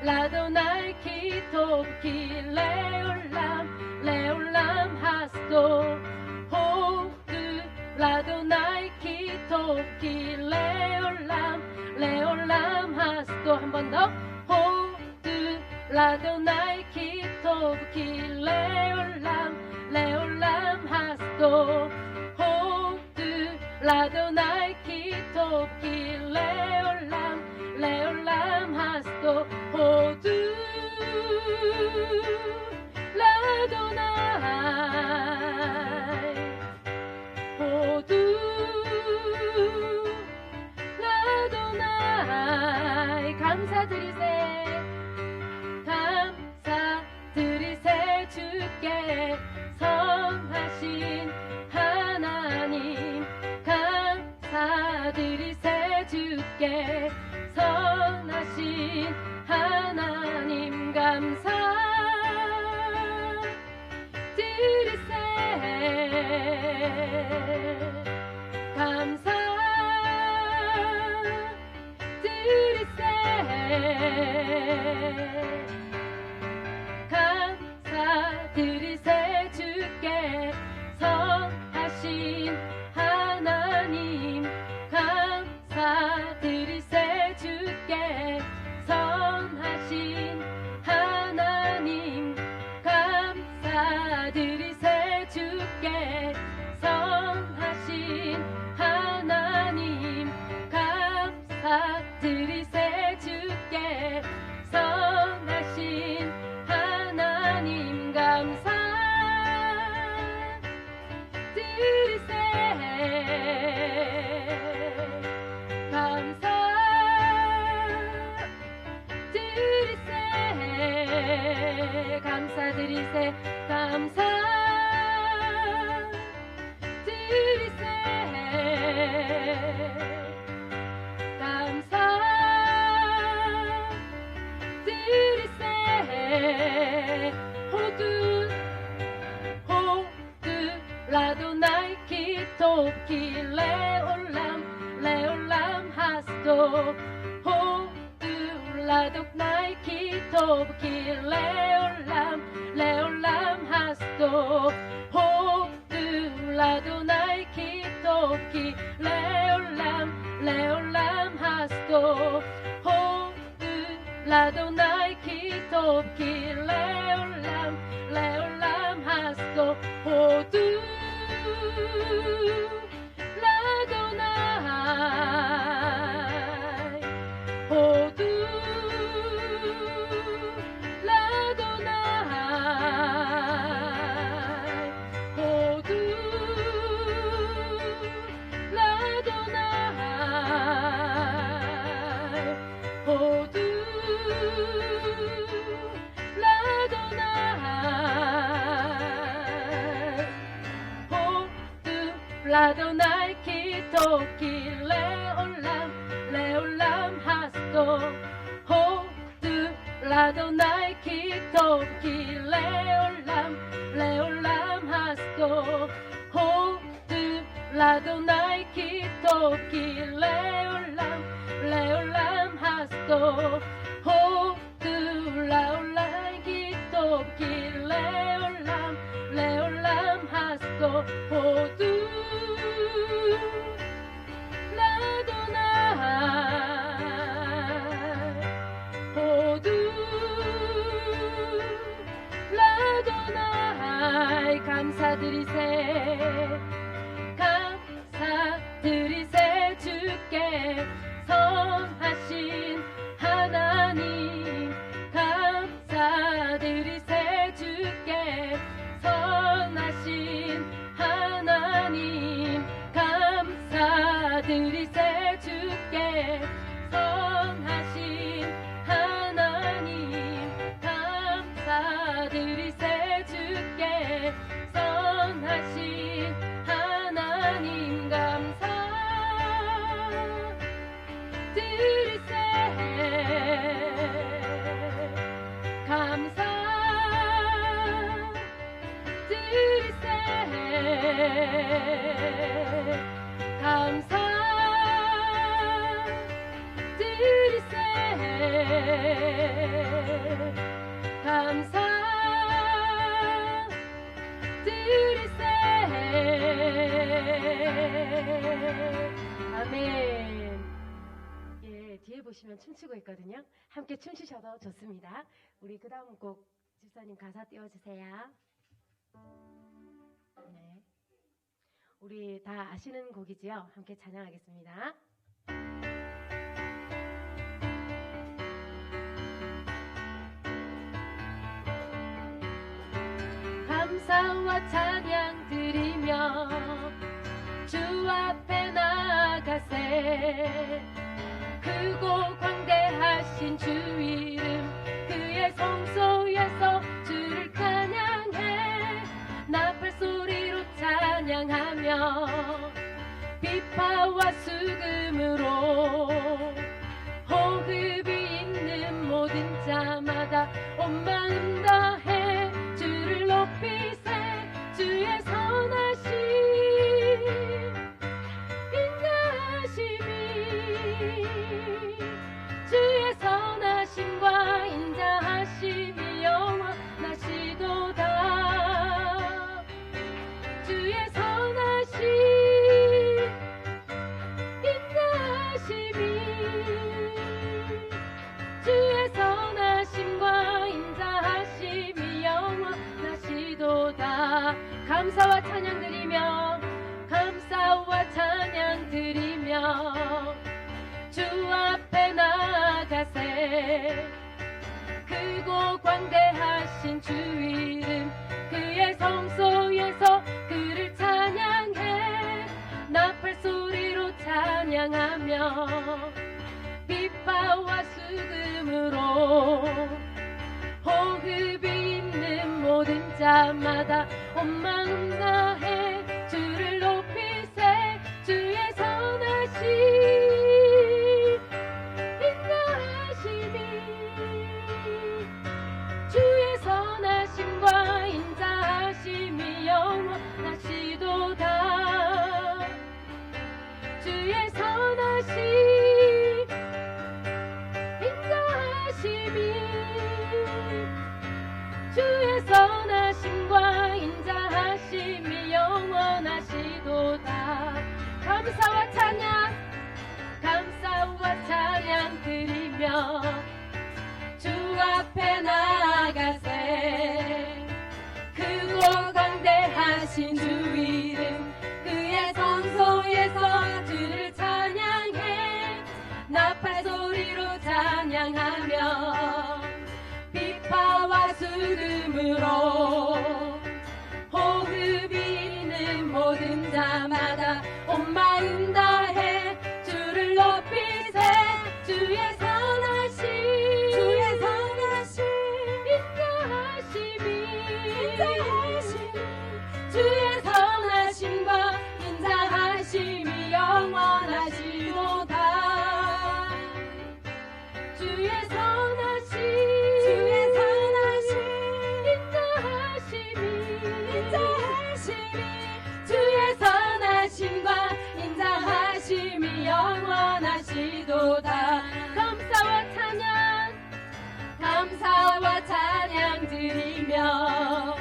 l'Adonai ki tov ki leolam hasto hodu l'Adonai ki tov ki leolam hasto 한 번 더 호두 l'Adonai ki tov ki leolam hasto 호두 l'Adonai ki tov ki leolam hasto 호두 l'Adonai 호두 l'Adonai 감사드리세 주께 선하신 하나님 감사드리세 주께 선하신 하나님 감사드리세 주께 선하신 하나님 감사드리세 주께 선하신 하나님 감사드리세 주께 선하신 하나님 감사드리세 주께 선하신 하나님 감사드리세 호두 l'Adonai ki tov ki leolam hasto 호두 l'Adonai ki tov ki leolam hasto 호두 l'Adonai ki tov ki leolam hasto 호두 l'Adonai ki tov ki leolam hasto 호두 l'Adonai 호두 l'Adonai 호두 l'Adonai 호두 l'Adonai ki tov ki leolam hasto 호두 l'Adonai ki tov ki leolam hasto 호두 l'Adonai ki tov ki leolam hasto 호두 l'Adonai ki tov ki leolam hasto 호두 l'Adonai 감사드리세 주께 선하신 하나님 감사드리세 주께 선하신 하나님 감사드리세 주께 선하신 하나님 감사드리세 주께 선하신 하나님 감사드리세 감사드리세. 아멘. 예, 뒤에 보시면 춤추고 있거든요. 함께 춤추셔도 좋습니다. 우리 그 다음 곡 집사님 가사 띄워주세요. 네. 우리 다 아시는 곡이지요. 함께 찬양하겠습니다. 감사와 찬양 드리며 주 앞에 나가세. 크고 광대하신 주 이름 그의 성소에서 주를 찬양해. 나팔 소리로 찬양하며 비파와 수금으로 호흡이 있는 모든 자마다 온 마음 다해 주를 높이세. 주의 선하심 인자하심이 주의 선하심과 인자하심이 영원하시도다. 주의 선하심 인자하심이 주의 선하심과 인자하심이 영원하시도다. 감사와 찬양 드리며 감사와 찬양 드리며 주 앞에 나가세. 크고 광대하신 주 이름 그의 성소에서 그를 찬양해. 나팔 소리로 찬양하며 비파와 수금으로 호흡이 있는 모든 자마다 온 마음 다해 주를 높이세. 주의 선하심 인자하심이 주의 선하심과 인자하심이 영원하시도다. 주의 선하심 인자하심이 주의 선하심과 인자하심이 영원하시도다. 감사와 찬양 드리며 주 앞에 나가세. 크고 광대하신 주 이름 그의 성소에서 주를 찬양해. 나팔 소리로 찬양하며 비파와 수금으로 호흡이 있는 모든 자마다 온 마음 다해 주를 높이세. 주의 선하심 인자하심이 주의 선하심과 인자하심이 영원하시도다. 주의 선하심 인자하심이 주의 선하심과 인자하심이 영원하시도다. 감사와 찬양 드리며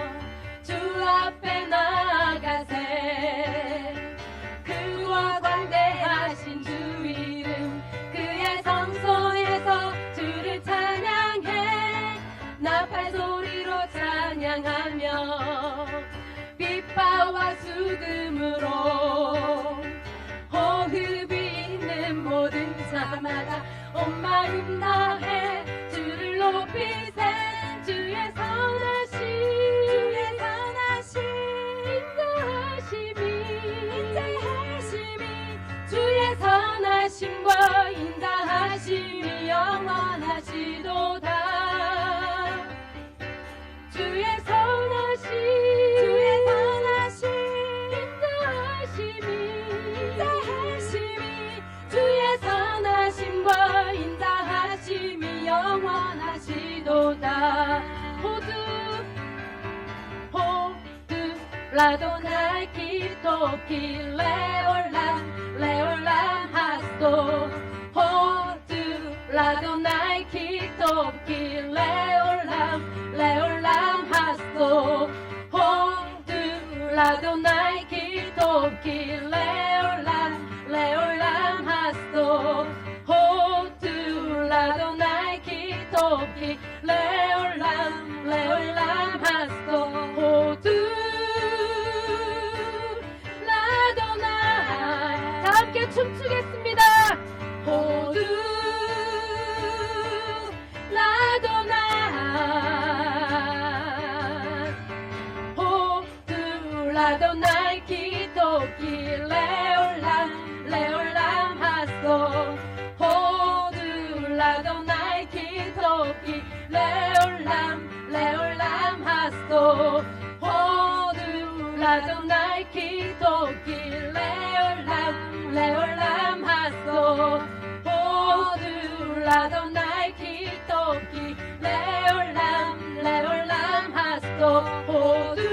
주 앞에 나가세. 크고 광대하신 주 이름 그의 성소에서 주를 찬양해. 나팔 소리로 찬양하며 비파와 수금으로 호흡이 있는 모든 자마다 온 마음 다해 주를 높이세. 주의 선하심 인자하심이 주의 선하심과 인자하심이 영원하시도다. 주의 선하심 인자하심이 주의 선하심과 인자하심이 영원하시도다. 호두 라도나이 키토키 레올람 하스도. 호두 라도나이 키토키 레올람 라도나이 기토끼 레올람 레올람 하스도 호두 라도나이 기토끼 레올람 레올람 하스도 호두 라도나이 다 함께 춤추겠습니다. 호두 라도나이 기토끼 레올람 레올람 하소 호두 라도나이 기토끼 레올람 레올람 하소 호두 라도나이 기토끼 레올람 레올람 하소 호두 라도나이 기토끼 레올람 레올람 하소 호두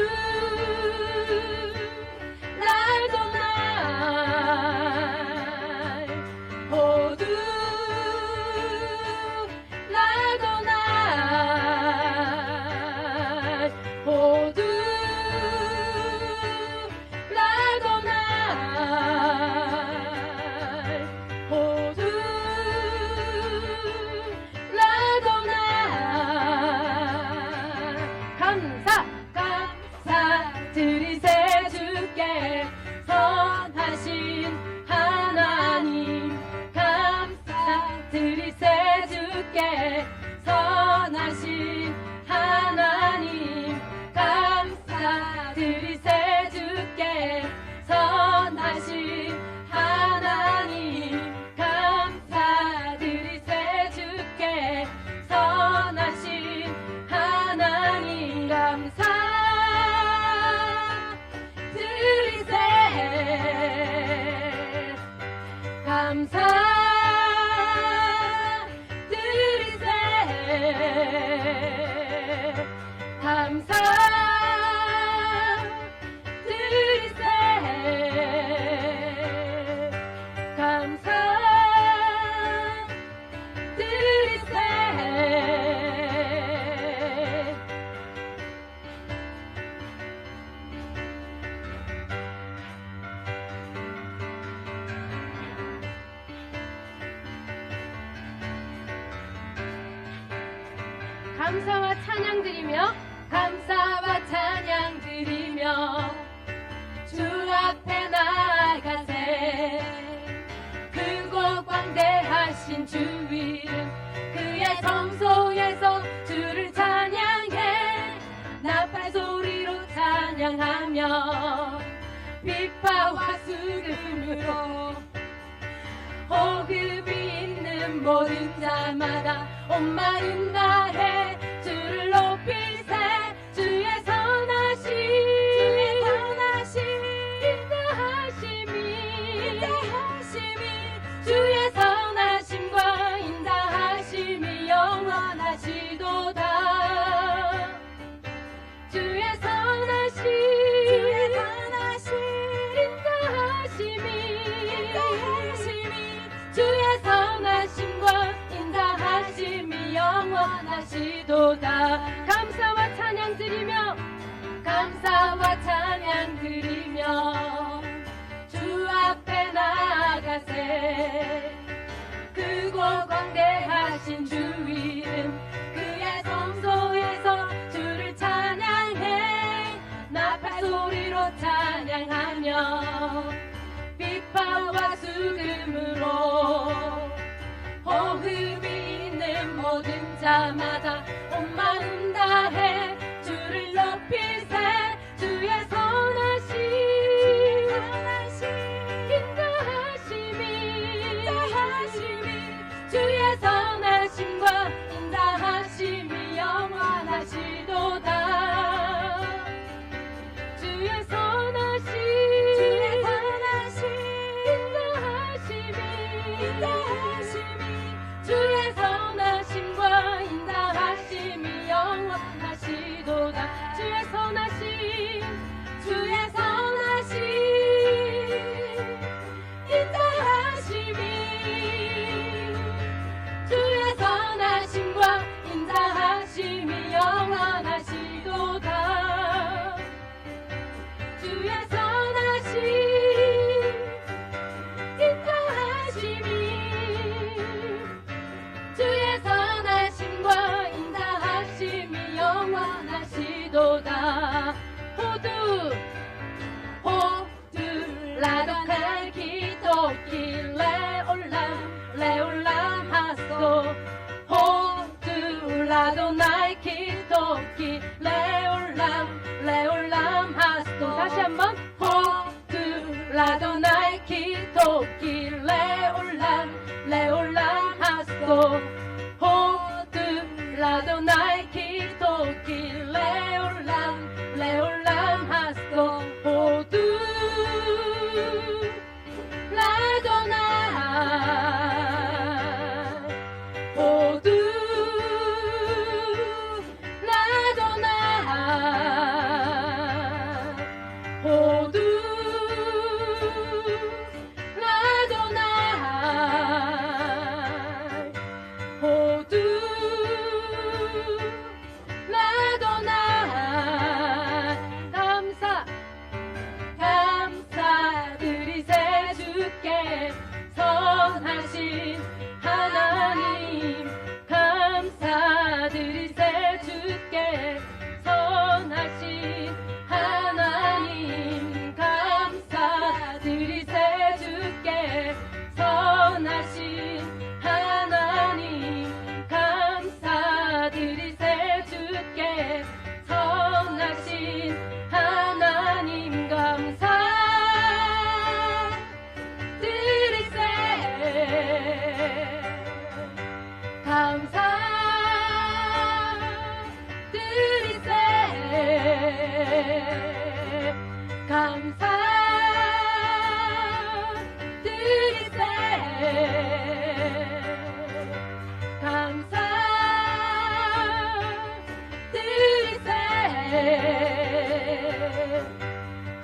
드리세 주께 선하신 하나님 감사드리세 주께 선하신 하나님 감사드리세 주께 선하신 하나님 감사드리세 주께 선하신 하나님 감사와 찬양 드리며 감사와 찬양 드리며 주 앞에 나아가세 크고 광대하신 주 이름 그의 성소에서 주를 찬양해 나팔 소리로 찬양하며 빛바와 수금으로 호흡이 있는 모든 자마다 온 마음 다해 주를 높이세 주의 선하심 인자하심이 주의 선하심과 인자하심이 영원하시도다 주의 선하심 주의 선하심과 인자하심이 영원하시도다 감사와 찬양 드리며 주 앞에 나아가세 크고 광대하신 주 이름 그의 성소에서 주를 찬양해 나팔 소리로 찬양하며 빛바와 수금으로 호흡이 있는 모든 자마다 온 마음 다해 주를 높이세 주의 선하심 인자하심이 주의 선하심과 인자하심이 영원하시도다 주의 선하심 주의 선하심과 인자하심이 영원하시도다 주의 선하심 인자하심이 주의 선하심과 인자하심이 영원하시도다 주의 토끼 레올람 레올람 하스도 다시 한번 호두 라도 나이키 토끼 레올람 레올람 하스도 호두 라도 나이키 토끼 레올람 레올람 하스도 호두 라도 나이 호두 라도 나이 호두 라도 나이 호두 라도 나이 감사드리세 주께 선하신 하나님 감사드리세 주께 선하신 하나님 감사드리세 주께 선하신 하나님 감사드리세 주께 선하신 하나님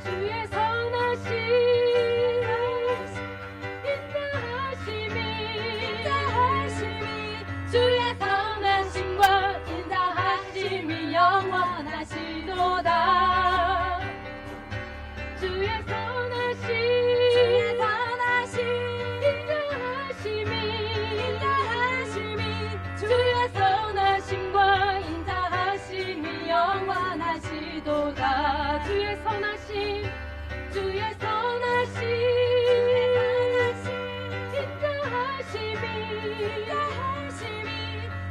주의 선하신 인자하심이 주의 선하심과 인자하심이 영원하시도다. 주의 선하심 인자하심이 주의 선하심과 인자하심이 영원하시도다. 주의 선하심 인자하심이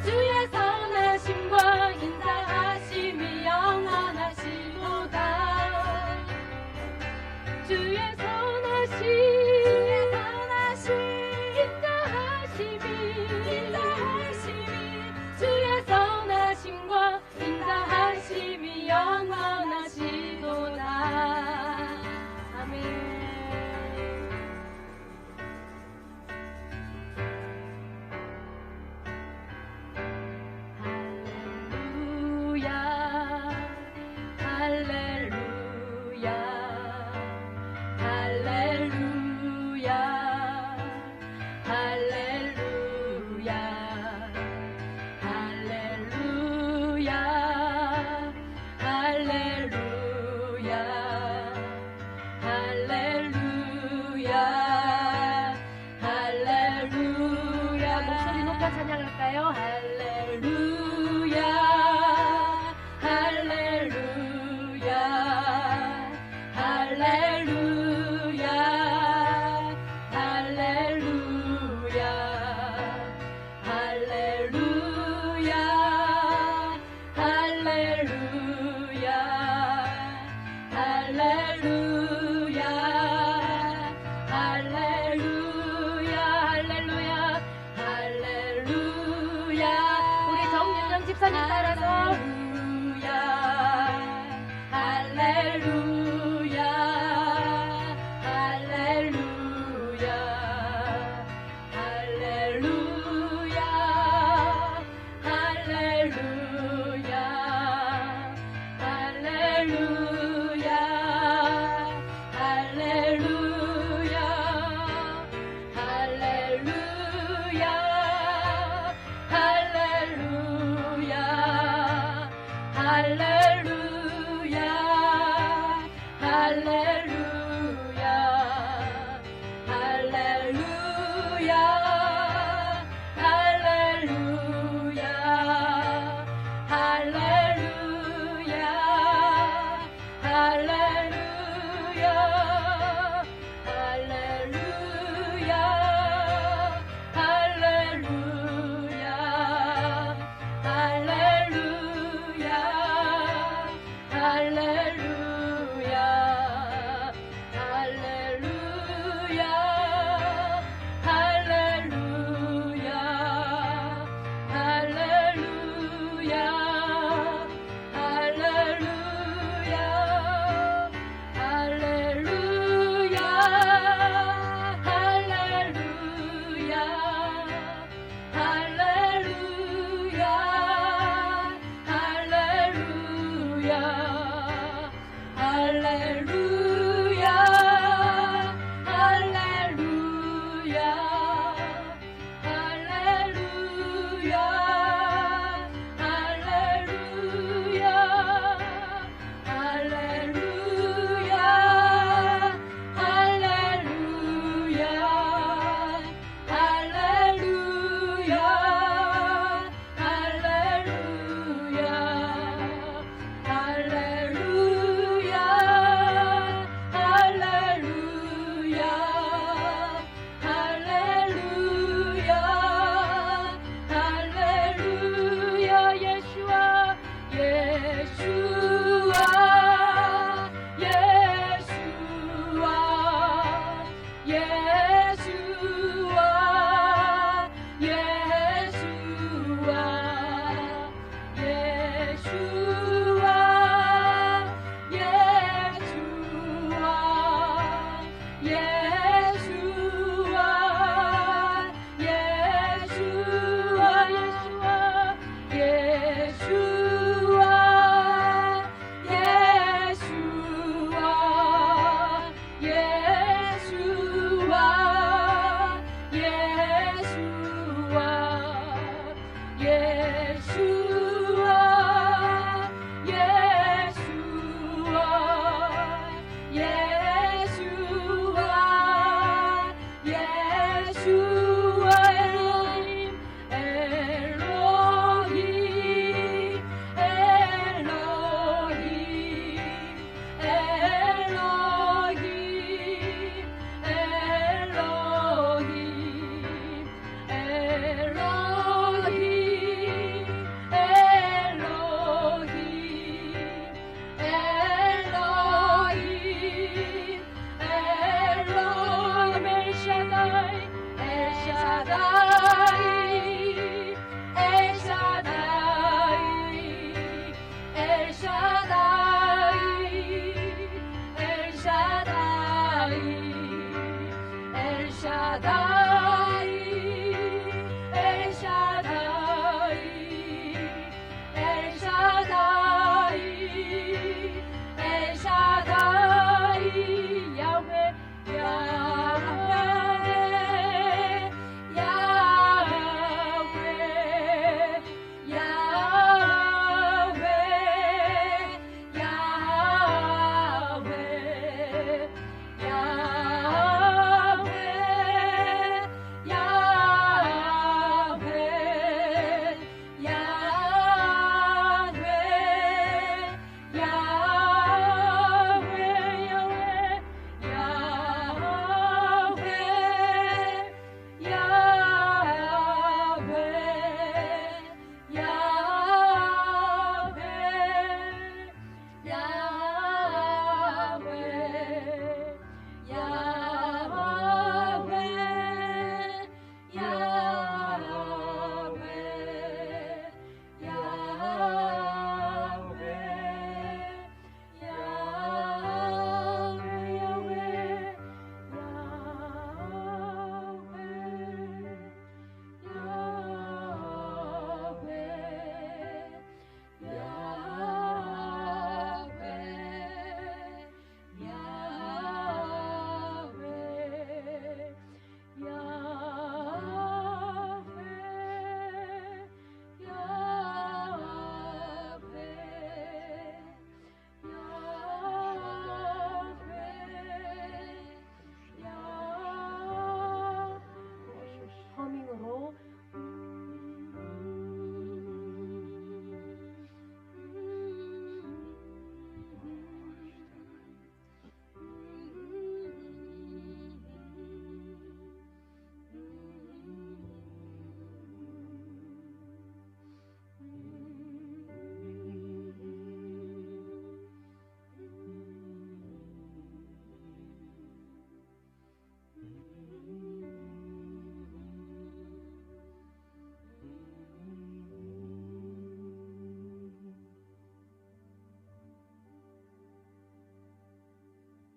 주의 선하심과 인자하심이 영원하시도다. 주의 선하심 인자하심이 주의 선하심과 인자하심이 영원하시도다. 아멘. 할렐루야 할렐루야 할렐루야 할렐루야 할렐루야 할렐루야 할렐루야 목소리 높여 찬양할까요? 할렐루야 할렐루야 할렐루야 할렐루야 할렐루야 할렐루야 할렐루야 할렐루야 할렐루야 우리 정윤정 집사님 따라서 할렐루야 할렐루야 할렐루야 할렐루야 할렐루야 할렐루야 할렐루야 할렐루야 할렐루야 할렐루야 할렐루야 할렐루야 할렐루야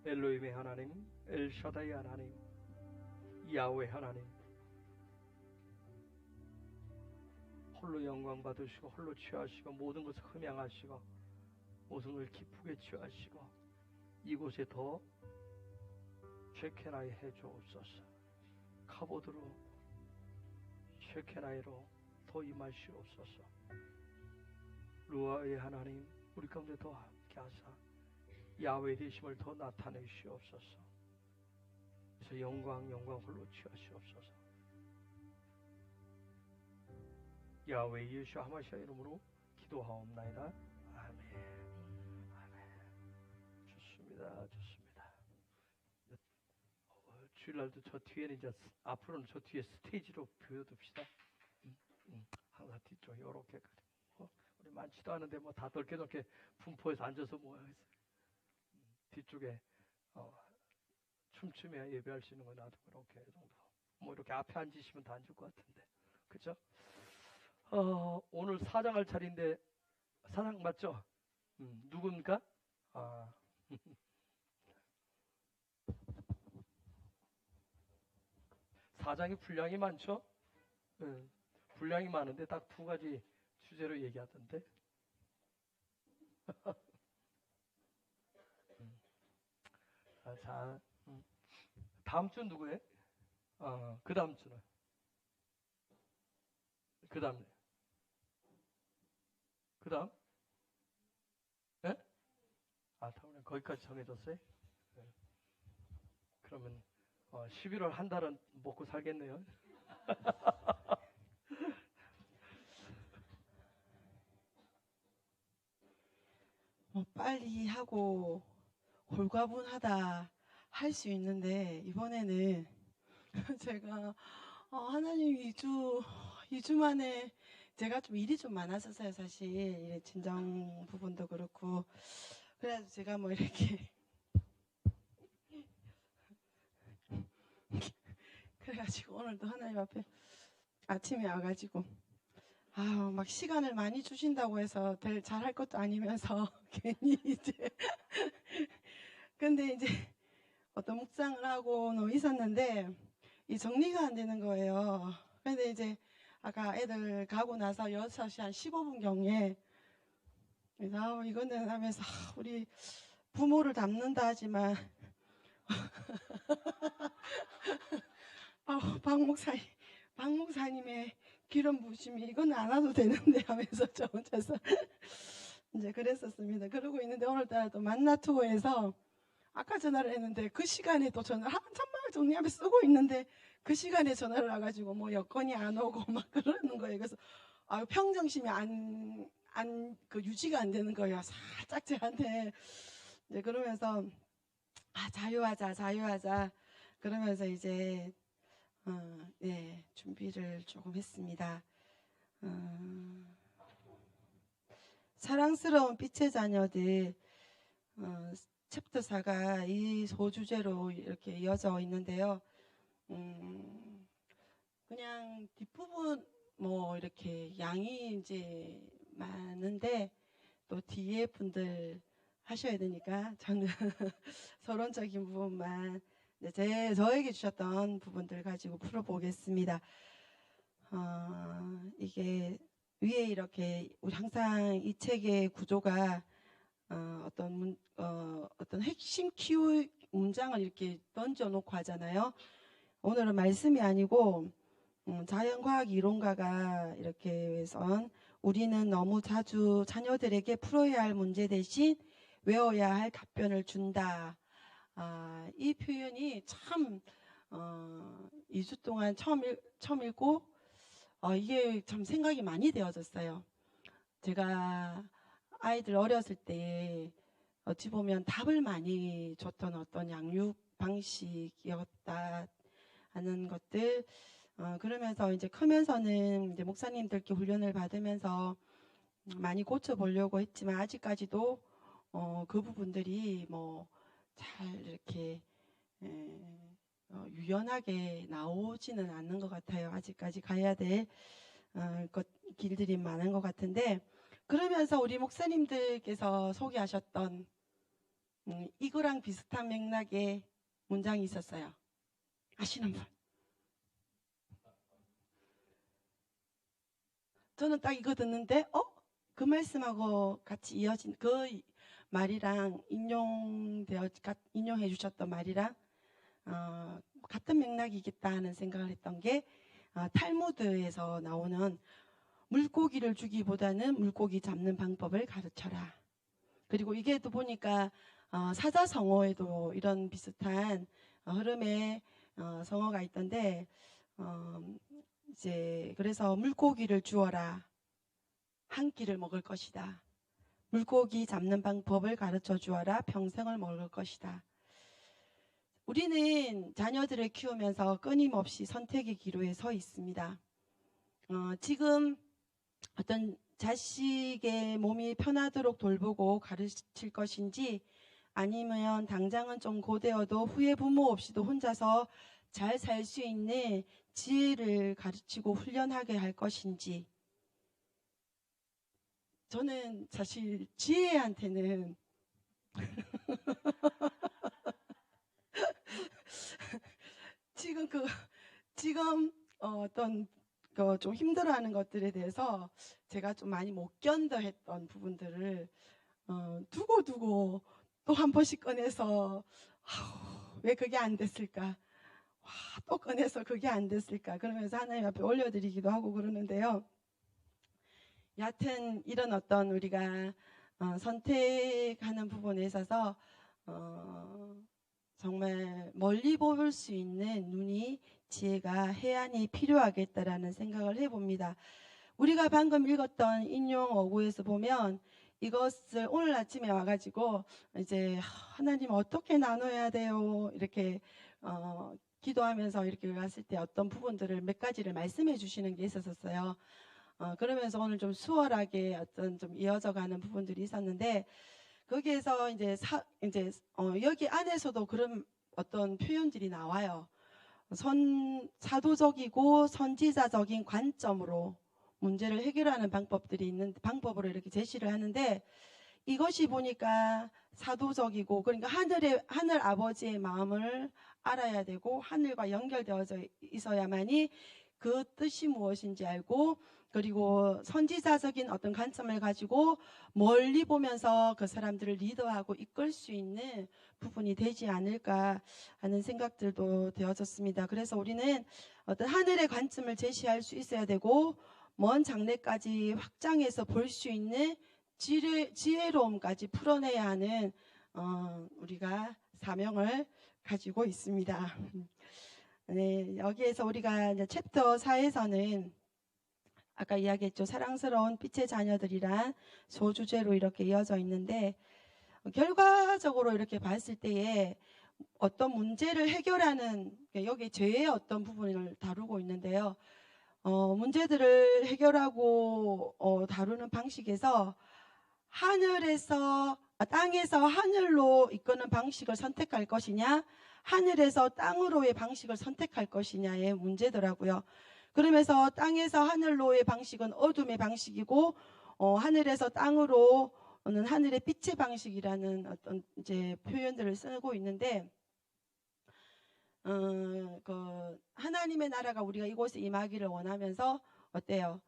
엘로힘의 하나님, 엘샤다이 하나님, 야훼 하나님, 홀로 영광 받으시고 홀로 취하시고 모든 것을 흠양하시고 모든 걸 기쁘게 취하시고 이곳에 더 쉐케나이 해주옵소서. 카보드로 쉐케나이로 더 임하시옵소서. 루아의 하나님, 우리 가운데 더 함께 하사 야훼 되심을 더 나타내시옵소서. 그래서 영광 홀로 취하시옵소서. 야훼 예수 하마시아 이름으로 기도하옵나이다. 아멘. 아멘. 좋습니다. 주일날도 저 뒤에는 이제 앞으로는 저 뒤에 스테이지로 보여둡시다. 항상 뒤쪽 이렇게 우리 많지도 않은데 뭐 다 넓게 분포해서 앉아서 모여있어요. 뒤쪽에 춤추며 예배할 수 있는 거 놔두고 이렇게 정도. 뭐 이렇게 앞에 앉으시면 다 앉을 것 같은데, 그죠? 오늘 사장할 차례인데 사장 맞죠? 누굽니까? 사장이 분량이 많죠? 분량이 많은데 딱 두 가지 주제로 얘기하던데. 자, 다음 주 누구예요? 그 다음 주는? 그 다음? 예? 다음에 거기까지 정해졌어요? 네. 그러면 11월 한 달은 먹고 살겠네요. 빨리 하고 홀가분하다 할 수 있는데 이번에는 제가 하나님 2주 만에 제가 좀 일이 좀 많았었어요. 사실 진정 부분도 그렇고 그래서 제가 뭐 이렇게 그래가지고 오늘도 하나님 앞에 아침에 와가지고 막 시간을 많이 주신다고 해서 잘할 것도 아니면서 괜히 이제 근데 이제 어떤 묵상을 하고 있었는데 이 정리가 안 되는 거예요. 근데 이제 아까 애들 가고 나서 6시 한 15분경에 이거는 하면서 우리 부모를 닮는다 하지만 박 목사님의 기름 부심이 이건 안 와도 되는데 하면서 저 혼자서 이제 그랬었습니다. 그러고 있는데 오늘따라 또 만나투어에서 아까 전화를 했는데 그 시간에 또 전화를 한참 막 정리하면서 쓰고 있는데 그 시간에 전화를 와가지고 뭐 여건이 안 오고 막 그러는 거예요. 그래서 평정심이 그 유지가 안 되는 거예요. 살짝 제한테 이제 그러면서 자유하자 그러면서 이제 준비를 조금 했습니다. 사랑스러운 빛의 자녀들 챕터 4가 이 소주제로 이렇게 이어져 있는데요. 그냥 뒷부분 뭐 이렇게 양이 이제 많은데 또 뒤에 분들 하셔야 되니까 저는 서론적인 부분만 저에게 주셨던 부분들 가지고 풀어보겠습니다. 이게 위에 이렇게 우리 항상 이 책의 구조가 어떤 핵심 키워드 문장을 이렇게 던져놓고 하잖아요. 오늘은 말씀이 아니고 자연과학 이론가가 이렇게 선 우리는 너무 자주 자녀들에게 풀어야 할 문제 대신 외워야 할 답변을 준다. 이 표현이 참 2주 동안 처음 읽고 이게 참 생각이 많이 되어졌어요. 제가 아이들 어렸을 때 어찌 보면 답을 많이 줬던 어떤 양육 방식이었다 하는 것들 그러면서 이제 크면서는 이제 목사님들께 훈련을 받으면서 많이 고쳐보려고 했지만 아직까지도 그 부분들이 뭐 잘 이렇게 유연하게 나오지는 않는 것 같아요. 아직까지 가야 될 길들이 많은 것 같은데 그러면서 우리 목사님들께서 소개하셨던 이거랑 비슷한 맥락의 문장이 있었어요. 아시는 분? 저는 딱 이거 듣는데 그 말씀하고 같이 이어진 그 말이랑 인용해 주셨던 말이랑 같은 맥락이겠다 하는 생각을 했던 게 탈무드에서 나오는 물고기를 주기보다는 물고기 잡는 방법을 가르쳐라. 그리고 이게 또 보니까 사자성어에도 이런 비슷한 흐름의 성어가 있던데 이제 그래서 물고기를 주어라. 한 끼를 먹을 것이다. 물고기 잡는 방법을 가르쳐 주어라. 평생을 먹을 것이다. 우리는 자녀들을 키우면서 끊임없이 선택의 기로에 서 있습니다. 지금 어떤 자식의 몸이 편하도록 돌보고 가르칠 것인지 아니면 당장은 좀 고되어도 후회 부모 없이도 혼자서 잘 살 수 있는 지혜를 가르치고 훈련하게 할 것인지 저는 사실 지혜한테는 지금 어떤 좀 힘들어하는 것들에 대해서 제가 좀 많이 못 견뎌했던 부분들을 두고 또 한 번씩 꺼내서 왜 그게 안 됐을까? 또 꺼내서 그게 안 됐을까? 그러면서 하나님 앞에 올려드리기도 하고 그러는데요. 여하튼 이런 어떤 우리가 선택하는 부분에 있어서 정말 멀리 볼 수 있는 눈이 지혜가 해안이 필요하겠다라는 생각을 해봅니다. 우리가 방금 읽었던 인용 어구에서 보면 이것을 오늘 아침에 와가지고 이제 하나님 어떻게 나눠야 돼요? 이렇게 기도하면서 이렇게 갔을 때 어떤 부분들을 몇 가지를 말씀해 주시는 게 있었어요. 그러면서 오늘 좀 수월하게 어떤 좀 이어져가는 부분들이 있었는데 거기에서 이제 여기 안에서도 그런 어떤 표현들이 나와요. 사도적이고 선지자적인 관점으로 문제를 해결하는 방법으로 이렇게 제시를 하는데 이것이 보니까 사도적이고 그러니까 하늘 아버지의 마음을 알아야 되고 하늘과 연결되어져 있어야만이 그 뜻이 무엇인지 알고 그리고 선지자적인 어떤 관점을 가지고 멀리 보면서 그 사람들을 리더하고 이끌 수 있는 부분이 되지 않을까 하는 생각들도 되어졌습니다. 그래서 우리는 어떤 하늘의 관점을 제시할 수 있어야 되고 먼 장래까지 확장해서 볼 수 있는 지혜로움까지 풀어내야 하는 우리가 사명을 가지고 있습니다. 네, 여기에서 우리가 이제 챕터 4에서는 아까 이야기했죠. 사랑스러운 빛의 자녀들이란 소주제로 이렇게 이어져 있는데 결과적으로 이렇게 봤을 때에 어떤 문제를 해결하는 여기 죄의 어떤 부분을 다루고 있는데요. 문제들을 해결하고 다루는 방식에서 땅에서 하늘로 이끄는 방식을 선택할 것이냐 하늘에서 땅으로의 방식을 선택할 것이냐의 문제더라고요. 그러면서 땅에서 하늘로의 방식은 어둠의 방식이고 하늘에서 땅으로는 하늘의 빛의 방식이라는 어떤 이제 표현들을 쓰고 있는데 하나님의 나라가 우리가 이곳에 임하기를 원하면서 어때요?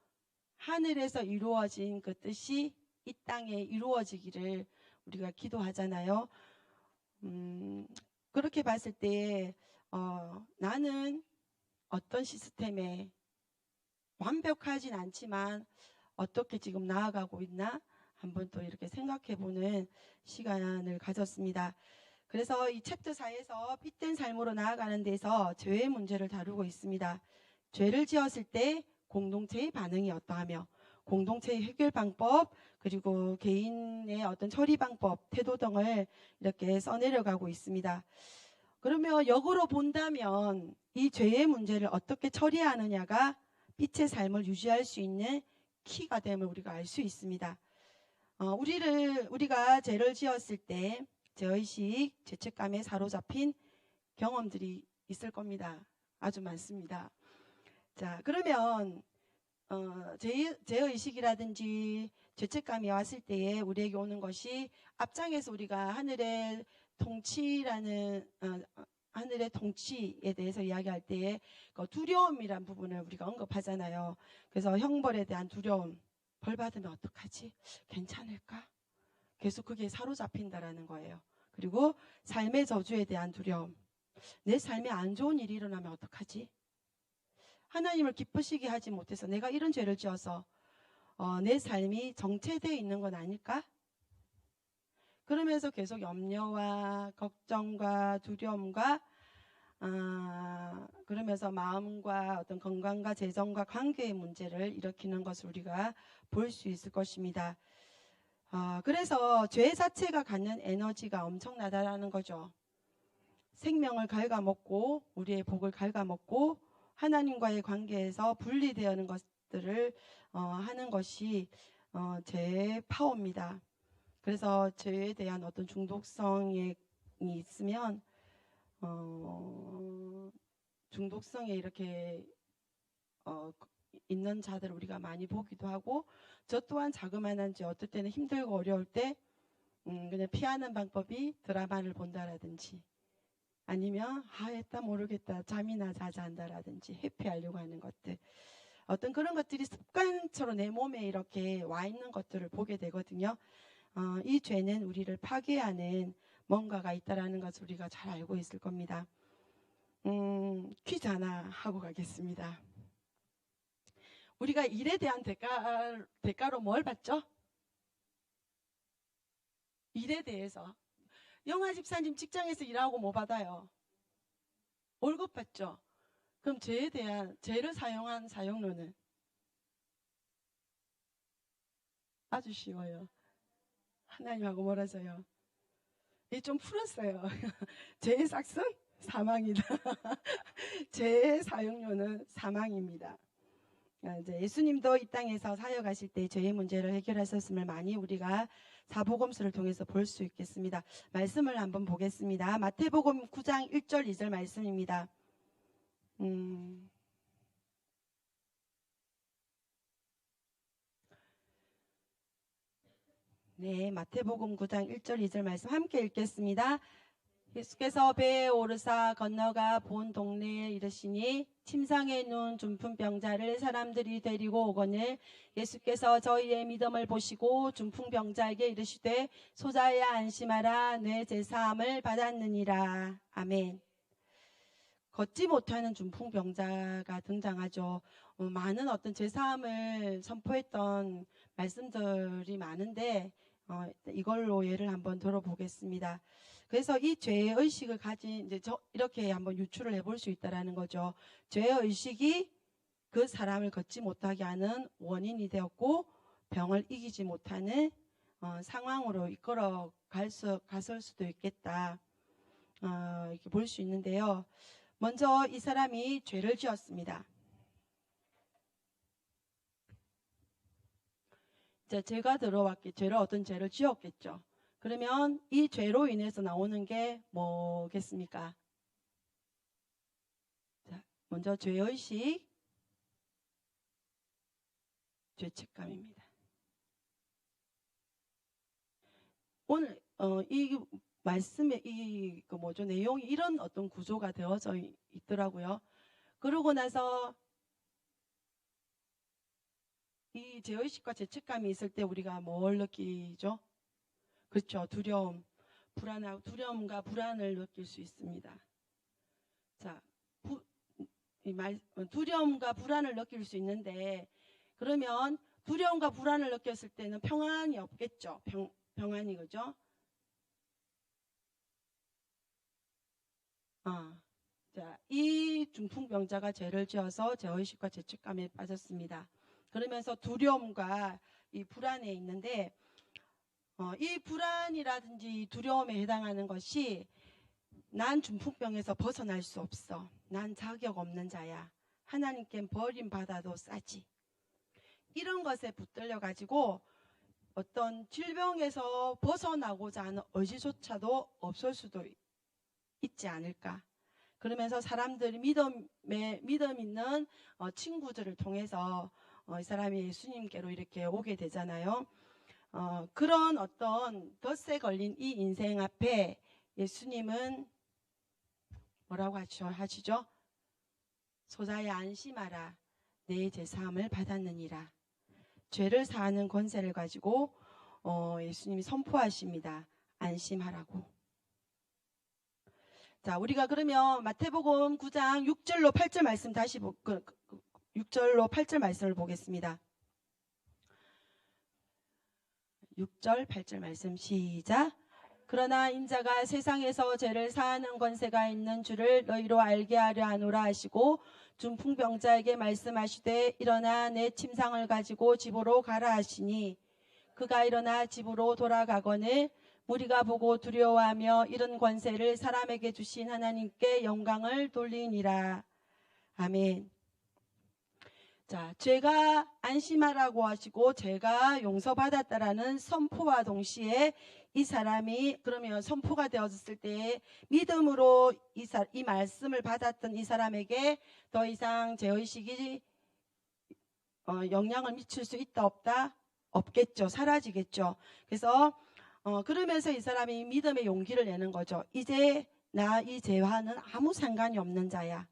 하늘에서 이루어진 그 뜻이 이 땅에 이루어지기를 우리가 기도하잖아요. 그렇게 봤을 때 나는 어떤 시스템에 완벽하진 않지만 어떻게 지금 나아가고 있나 한번 또 이렇게 생각해보는 시간을 가졌습니다. 그래서 이 챕터 4에서 빛된 삶으로 나아가는 데서 죄의 문제를 다루고 있습니다. 죄를 지었을 때 공동체의 반응이 어떠하며 공동체의 해결 방법 그리고 개인의 어떤 처리 방법, 태도 등을 이렇게 써내려가고 있습니다. 그러면 역으로 본다면 이 죄의 문제를 어떻게 처리하느냐가 빛의 삶을 유지할 수 있는 키가 됨을 우리가 알 수 있습니다. 우리가 죄를 지었을 때 죄의식, 죄책감에 사로잡힌 경험들이 있을 겁니다. 아주 많습니다. 자, 그러면 죄의식이라든지 죄책감이 왔을 때에 우리에게 오는 것이 앞장에서 우리가 하늘의 통치에 대해서 이야기할 때에 그 두려움이란 부분을 우리가 언급하잖아요. 그래서 형벌에 대한 두려움, 벌 받으면 어떡하지? 괜찮을까? 계속 그게 사로잡힌다라는 거예요. 그리고 삶의 저주에 대한 두려움, 내 삶에 안 좋은 일이 일어나면 어떡하지? 하나님을 기쁘시게 하지 못해서 내가 이런 죄를 지어서 내 삶이 정체되어 있는 건 아닐까? 그러면서 계속 염려와 걱정과 두려움과 그러면서 마음과 어떤 건강과 재정과 관계의 문제를 일으키는 것을 우리가 볼 수 있을 것입니다. 그래서 죄 자체가 갖는 에너지가 엄청나다라는 거죠. 생명을 갉아먹고 우리의 복을 갉아먹고 하나님과의 관계에서 분리되는 것들을 하는 것이 죄의 파워입니다. 그래서 죄에 대한 어떤 중독성이 있으면 중독성에 이렇게 있는 자들을 우리가 많이 보기도 하고, 저 또한 자그마한 죄 어떨 때는 힘들고 어려울 때 그냥 피하는 방법이 드라마를 본다라든지 아니면 했다 모르겠다 잠이나 자자 한다라든지 회피하려고 하는 것들, 어떤 그런 것들이 습관처럼 내 몸에 이렇게 와 있는 것들을 보게 되거든요. 이 죄는 우리를 파괴하는 뭔가가 있다라는 것을 우리가 잘 알고 있을 겁니다. 퀴즈 하나 하고 가겠습니다. 우리가 일에 대한 대가로 뭘 받죠? 일에 대해서. 영화 집사님 직장에서 일하고 뭐 받아요? 월급 받죠? 그럼 죄를 사용한 사용료는? 아주 쉬워요. 하나님하고 멀어져요. 좀 풀었어요. 죄의 삭은 사망이다. 죄의 사용료는 사망입니다. 이제 예수님도 이 땅에서 사역하실 때 죄의 문제를 해결하셨음을 많이 우리가 사복음서를 통해서 볼 수 있겠습니다. 말씀을 한번 보겠습니다. 마태복음 9장 1절 2절 말씀입니다. 네, 마태복음 9장 1절 2절 말씀 함께 읽겠습니다. 예수께서 배에 오르사 건너가 본 동네에 이르시니 침상에 누운 중풍병자를 사람들이 데리고 오거늘 예수께서 저희의 믿음을 보시고 중풍병자에게 이르시되 소자야 안심하라 내 제사함을 받았느니라. 아멘. 걷지 못하는 중풍병자가 등장하죠. 많은 어떤 제사함을 선포했던 말씀들이 많은데 이걸로 예를 한번 들어보겠습니다. 그래서 이 죄의 의식을 가진 이렇게 한번 유추를 해볼 수 있다라는 거죠. 죄의 의식이 그 사람을 걷지 못하게 하는 원인이 되었고 병을 이기지 못하는 상황으로 이끌어 갔을 수도 있겠다. 이렇게 볼 수 있는데요. 먼저 이 사람이 죄를 지었습니다. 죄가 들어왔겠죠. 죄를 어떤 죄를 지었겠죠. 그러면 이 죄로 인해서 나오는 게 뭐겠습니까? 자, 먼저 죄의식, 죄책감입니다. 오늘 이 말씀에 내용이 이런 어떤 구조가 되어져 있더라고요. 그러고 나서 이 죄의식과 죄책감이 있을 때 우리가 뭘 느끼죠? 그렇죠. 두려움과 불안을 느낄 수 있습니다. 자, 두려움과 불안을 느낄 수 있는데, 그러면 두려움과 불안을 느꼈을 때는 평안이 없겠죠. 평안이, 그죠? 자, 이 중풍병자가 죄를 지어서 죄의식과 죄책감에 빠졌습니다. 그러면서 두려움과 이 불안에 있는데, 이 불안이라든지 두려움에 해당하는 것이 난 중풍병에서 벗어날 수 없어. 난 자격 없는 자야. 하나님께 버림받아도 싸지. 이런 것에 붙들려 가지고 어떤 질병에서 벗어나고자 하는 의지조차도 없을 수도 있지 않을까. 그러면서 사람들이 믿음 있는 친구들을 통해서 이 사람이 예수님께로 이렇게 오게 되잖아요. 그런 어떤 덫에 걸린 이 인생 앞에 예수님은 뭐라고 하시죠? 소자야 안심하라, 내 제사함을 받았느니라. 죄를 사하는 권세를 가지고 예수님이 선포하십니다. 안심하라고. 자, 우리가 그러면 마태복음 9장 6절로 8절 말씀 다시 6절로 8절 말씀을 보겠습니다. 6절 8절 말씀 시작. 그러나 인자가 세상에서 죄를 사하는 권세가 있는 줄을 너희로 알게 하려 하노라 하시고 중풍병자에게 말씀하시되 일어나 내 침상을 가지고 집으로 가라 하시니 그가 일어나 집으로 돌아가거늘 무리가 보고 두려워하며 이런 권세를 사람에게 주신 하나님께 영광을 돌리니라. 아멘. 자, 죄가 안심하라고 하시고 죄가 용서받았다라는 선포와 동시에 이 사람이 그러면 선포가 되어졌을 때 믿음으로 이 말씀을 받았던 이 사람에게 더 이상 죄의식이 영향을 미칠 수 있다 없다? 없겠죠. 사라지겠죠. 그래서 그러면서 이 사람이 믿음의 용기를 내는 거죠. 이제 나 이 죄와는 아무 상관이 없는 자야.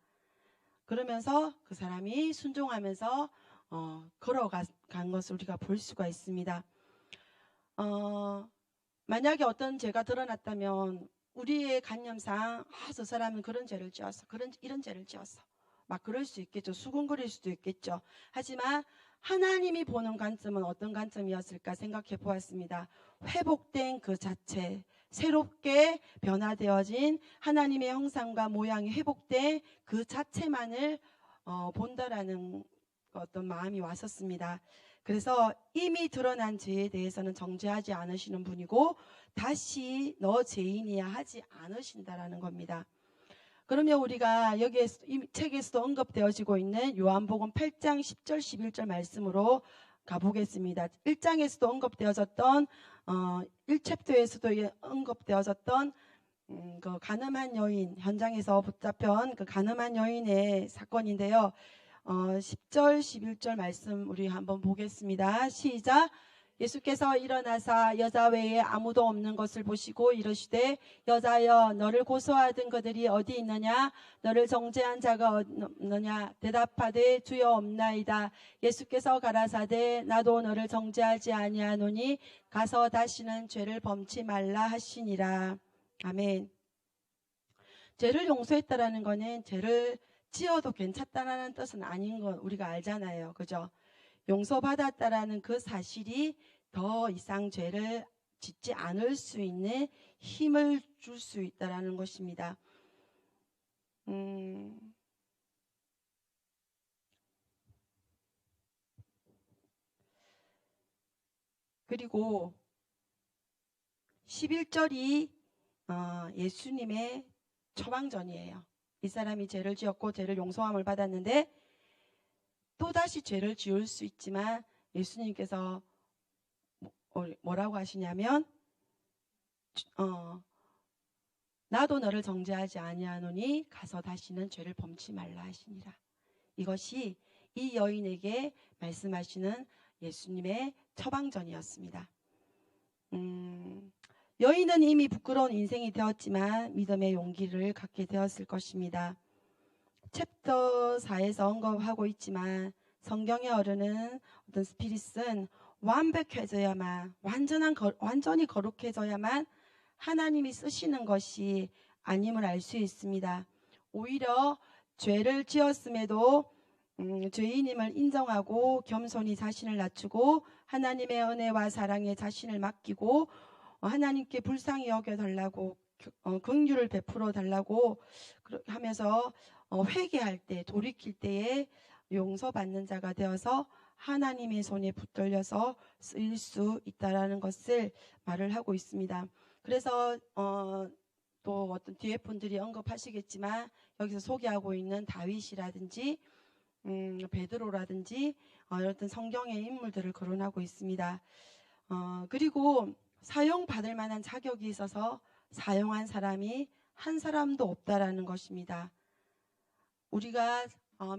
그러면서 그 사람이 순종하면서 걸어간 것을 우리가 볼 수가 있습니다. 만약에 어떤 죄가 드러났다면 우리의 관념상 저 사람은 그런 죄를 지었어. 이런 죄를 지었어. 막 그럴 수 있겠죠. 수군거릴 수도 있겠죠. 하지만 하나님이 보는 관점은 어떤 관점이었을까 생각해 보았습니다. 회복된 그 자체, 새롭게 변화되어진 하나님의 형상과 모양이 회복된 그 자체만을 본다라는 어떤 마음이 왔었습니다. 그래서 이미 드러난 죄에 대해서는 정죄하지 않으시는 분이고 다시 너 죄인이야 하지 않으신다라는 겁니다. 그러면 우리가 여기에 이 책에서도 언급되어지고 있는 요한복음 8장 10절 11절 말씀으로 가보겠습니다. 1장에서도 언급되어졌던 1챕터에서도 언급되어졌던 그 가늠한 여인 현장에서 붙잡힌 그 가늠한 여인의 사건인데요. 10절 11절 말씀 우리 한번 보겠습니다. 시작. 예수께서 일어나사 여자 외에 아무도 없는 것을 보시고 이르시되 여자여 너를 고소하던 그들이 어디 있느냐 너를 정죄한 자가 없느냐 대답하되 주여 없나이다. 예수께서 가라사대 나도 너를 정죄하지 아니하노니 가서 다시는 죄를 범치 말라 하시니라. 아멘. 죄를 용서했다라는 것은 죄를 지어도 괜찮다라는 뜻은 아닌 건 우리가 알잖아요. 그죠? 용서받았다라는 그 사실이 더 이상 죄를 짓지 않을 수 있는 힘을 줄 수 있다라는 것입니다. 그리고 11절이 예수님의 처방전이에요. 이 사람이 죄를 지었고 죄를 용서함을 받았는데 또다시 죄를 지을 수 있지만 예수님께서 뭐라고 하시냐면 나도 너를 정죄하지 아니하노니 가서 다시는 죄를 범치 말라 하시니라. 이것이 이 여인에게 말씀하시는 예수님의 처방전이었습니다. 여인은 이미 부끄러운 인생이 되었지만 믿음의 용기를 갖게 되었을 것입니다. 챕터 4에서 언급하고 있지만 성경에 어르는 어떤 스피릿은 완벽해져야만 완전히 거룩해져야만 하나님이 쓰시는 것이 아님을 알 수 있습니다. 오히려 죄를 지었음에도 죄인임을 인정하고 겸손히 자신을 낮추고 하나님의 은혜와 사랑에 자신을 맡기고 하나님께 불쌍히 여겨달라고 긍휼을 베풀어 달라고 하면서 회개할 때 돌이킬 때에 용서받는 자가 되어서 하나님의 손에 붙들려서 쓰일 수 있다라는 것을 말을 하고 있습니다. 그래서 또 어떤 뒤에 분들이 언급하시겠지만 여기서 소개하고 있는 다윗이라든지 베드로라든지 어떤 성경의 인물들을 거론하고 있습니다. 그리고 사용받을 만한 자격이 있어서 사용한 사람이 한 사람도 없다라는 것입니다. 우리가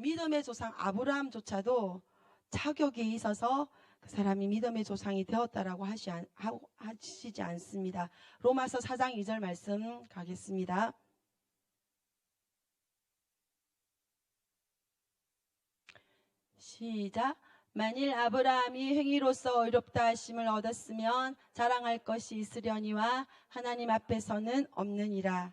믿음의 조상 아브라함조차도 자격이 있어서 그 사람이 믿음의 조상이 되었다라고 하시지 않습니다. 로마서 4장 2절 말씀 가겠습니다. 시작. 만일 아브라함이 행위로서 의롭다 하심을 얻었으면 자랑할 것이 있으려니와 하나님 앞에서는 없느니라.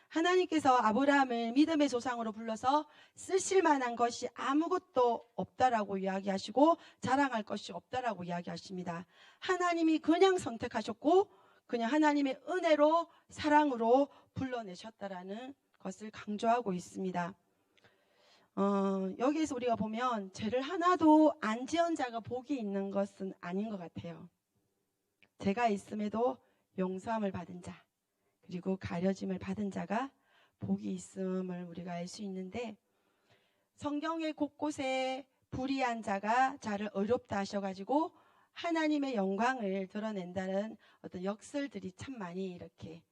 하나님께서 아브라함을 믿음의 조상으로 불러서 쓰실 만한 것이 아무것도 없다라고 이야기하시고 자랑할 것이 없다라고 이야기하십니다. 하나님이 그냥 선택하셨고 그냥 하나님의 은혜로 사랑으로 불러내셨다라는 것을 강조하고 있습니다. 여기에서 우리가 보면 죄를 하나도 안 지은 자가 복이 있는 것은 아닌 것 같아요. 죄가 있음에도 용서함을 받은 자, 그리고 가려짐을 받은 자가 복이 있음을 우리가 알 수 있는데, 성경의 곳곳에 불의한 자가 자를 의롭다 하셔가지고 하나님의 영광을 드러낸다는 어떤 역설들이 참 많이 이렇게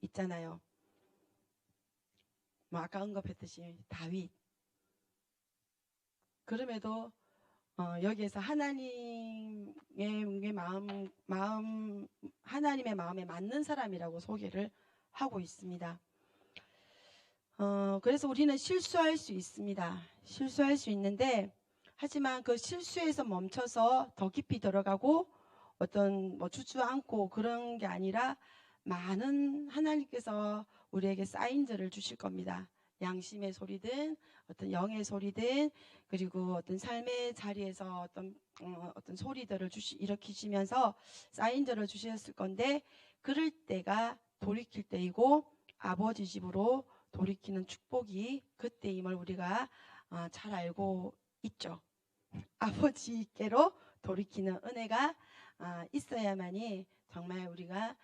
있잖아요. 뭐 아까 언급했듯이 다윗. 그럼에도 여기에서 하나님의 하나님의 마음에 맞는 사람이라고 소개를 하고 있습니다. 그래서 우리는 실수할 수 있습니다. 실수할 수 있는데, 하지만 그 실수에서 멈춰서 더 깊이 들어가고 어떤 주저앉고 그런 게 아니라 많은 하나님께서 우리에게 사인들을 주실 겁니다. 양심의 소리든 어떤 영의 소리든, 그리고 어떤 삶의 자리에서 어떤 소리들을 일으키시면서 사인들을 주셨을 건데, 그럴 때가 돌이킬 때이고 아버지 집으로 돌이키는 축복이 그때임을 우리가 잘 알고 있죠. 아버지께로 돌이키는 은혜가 있어야만이 정말 우리가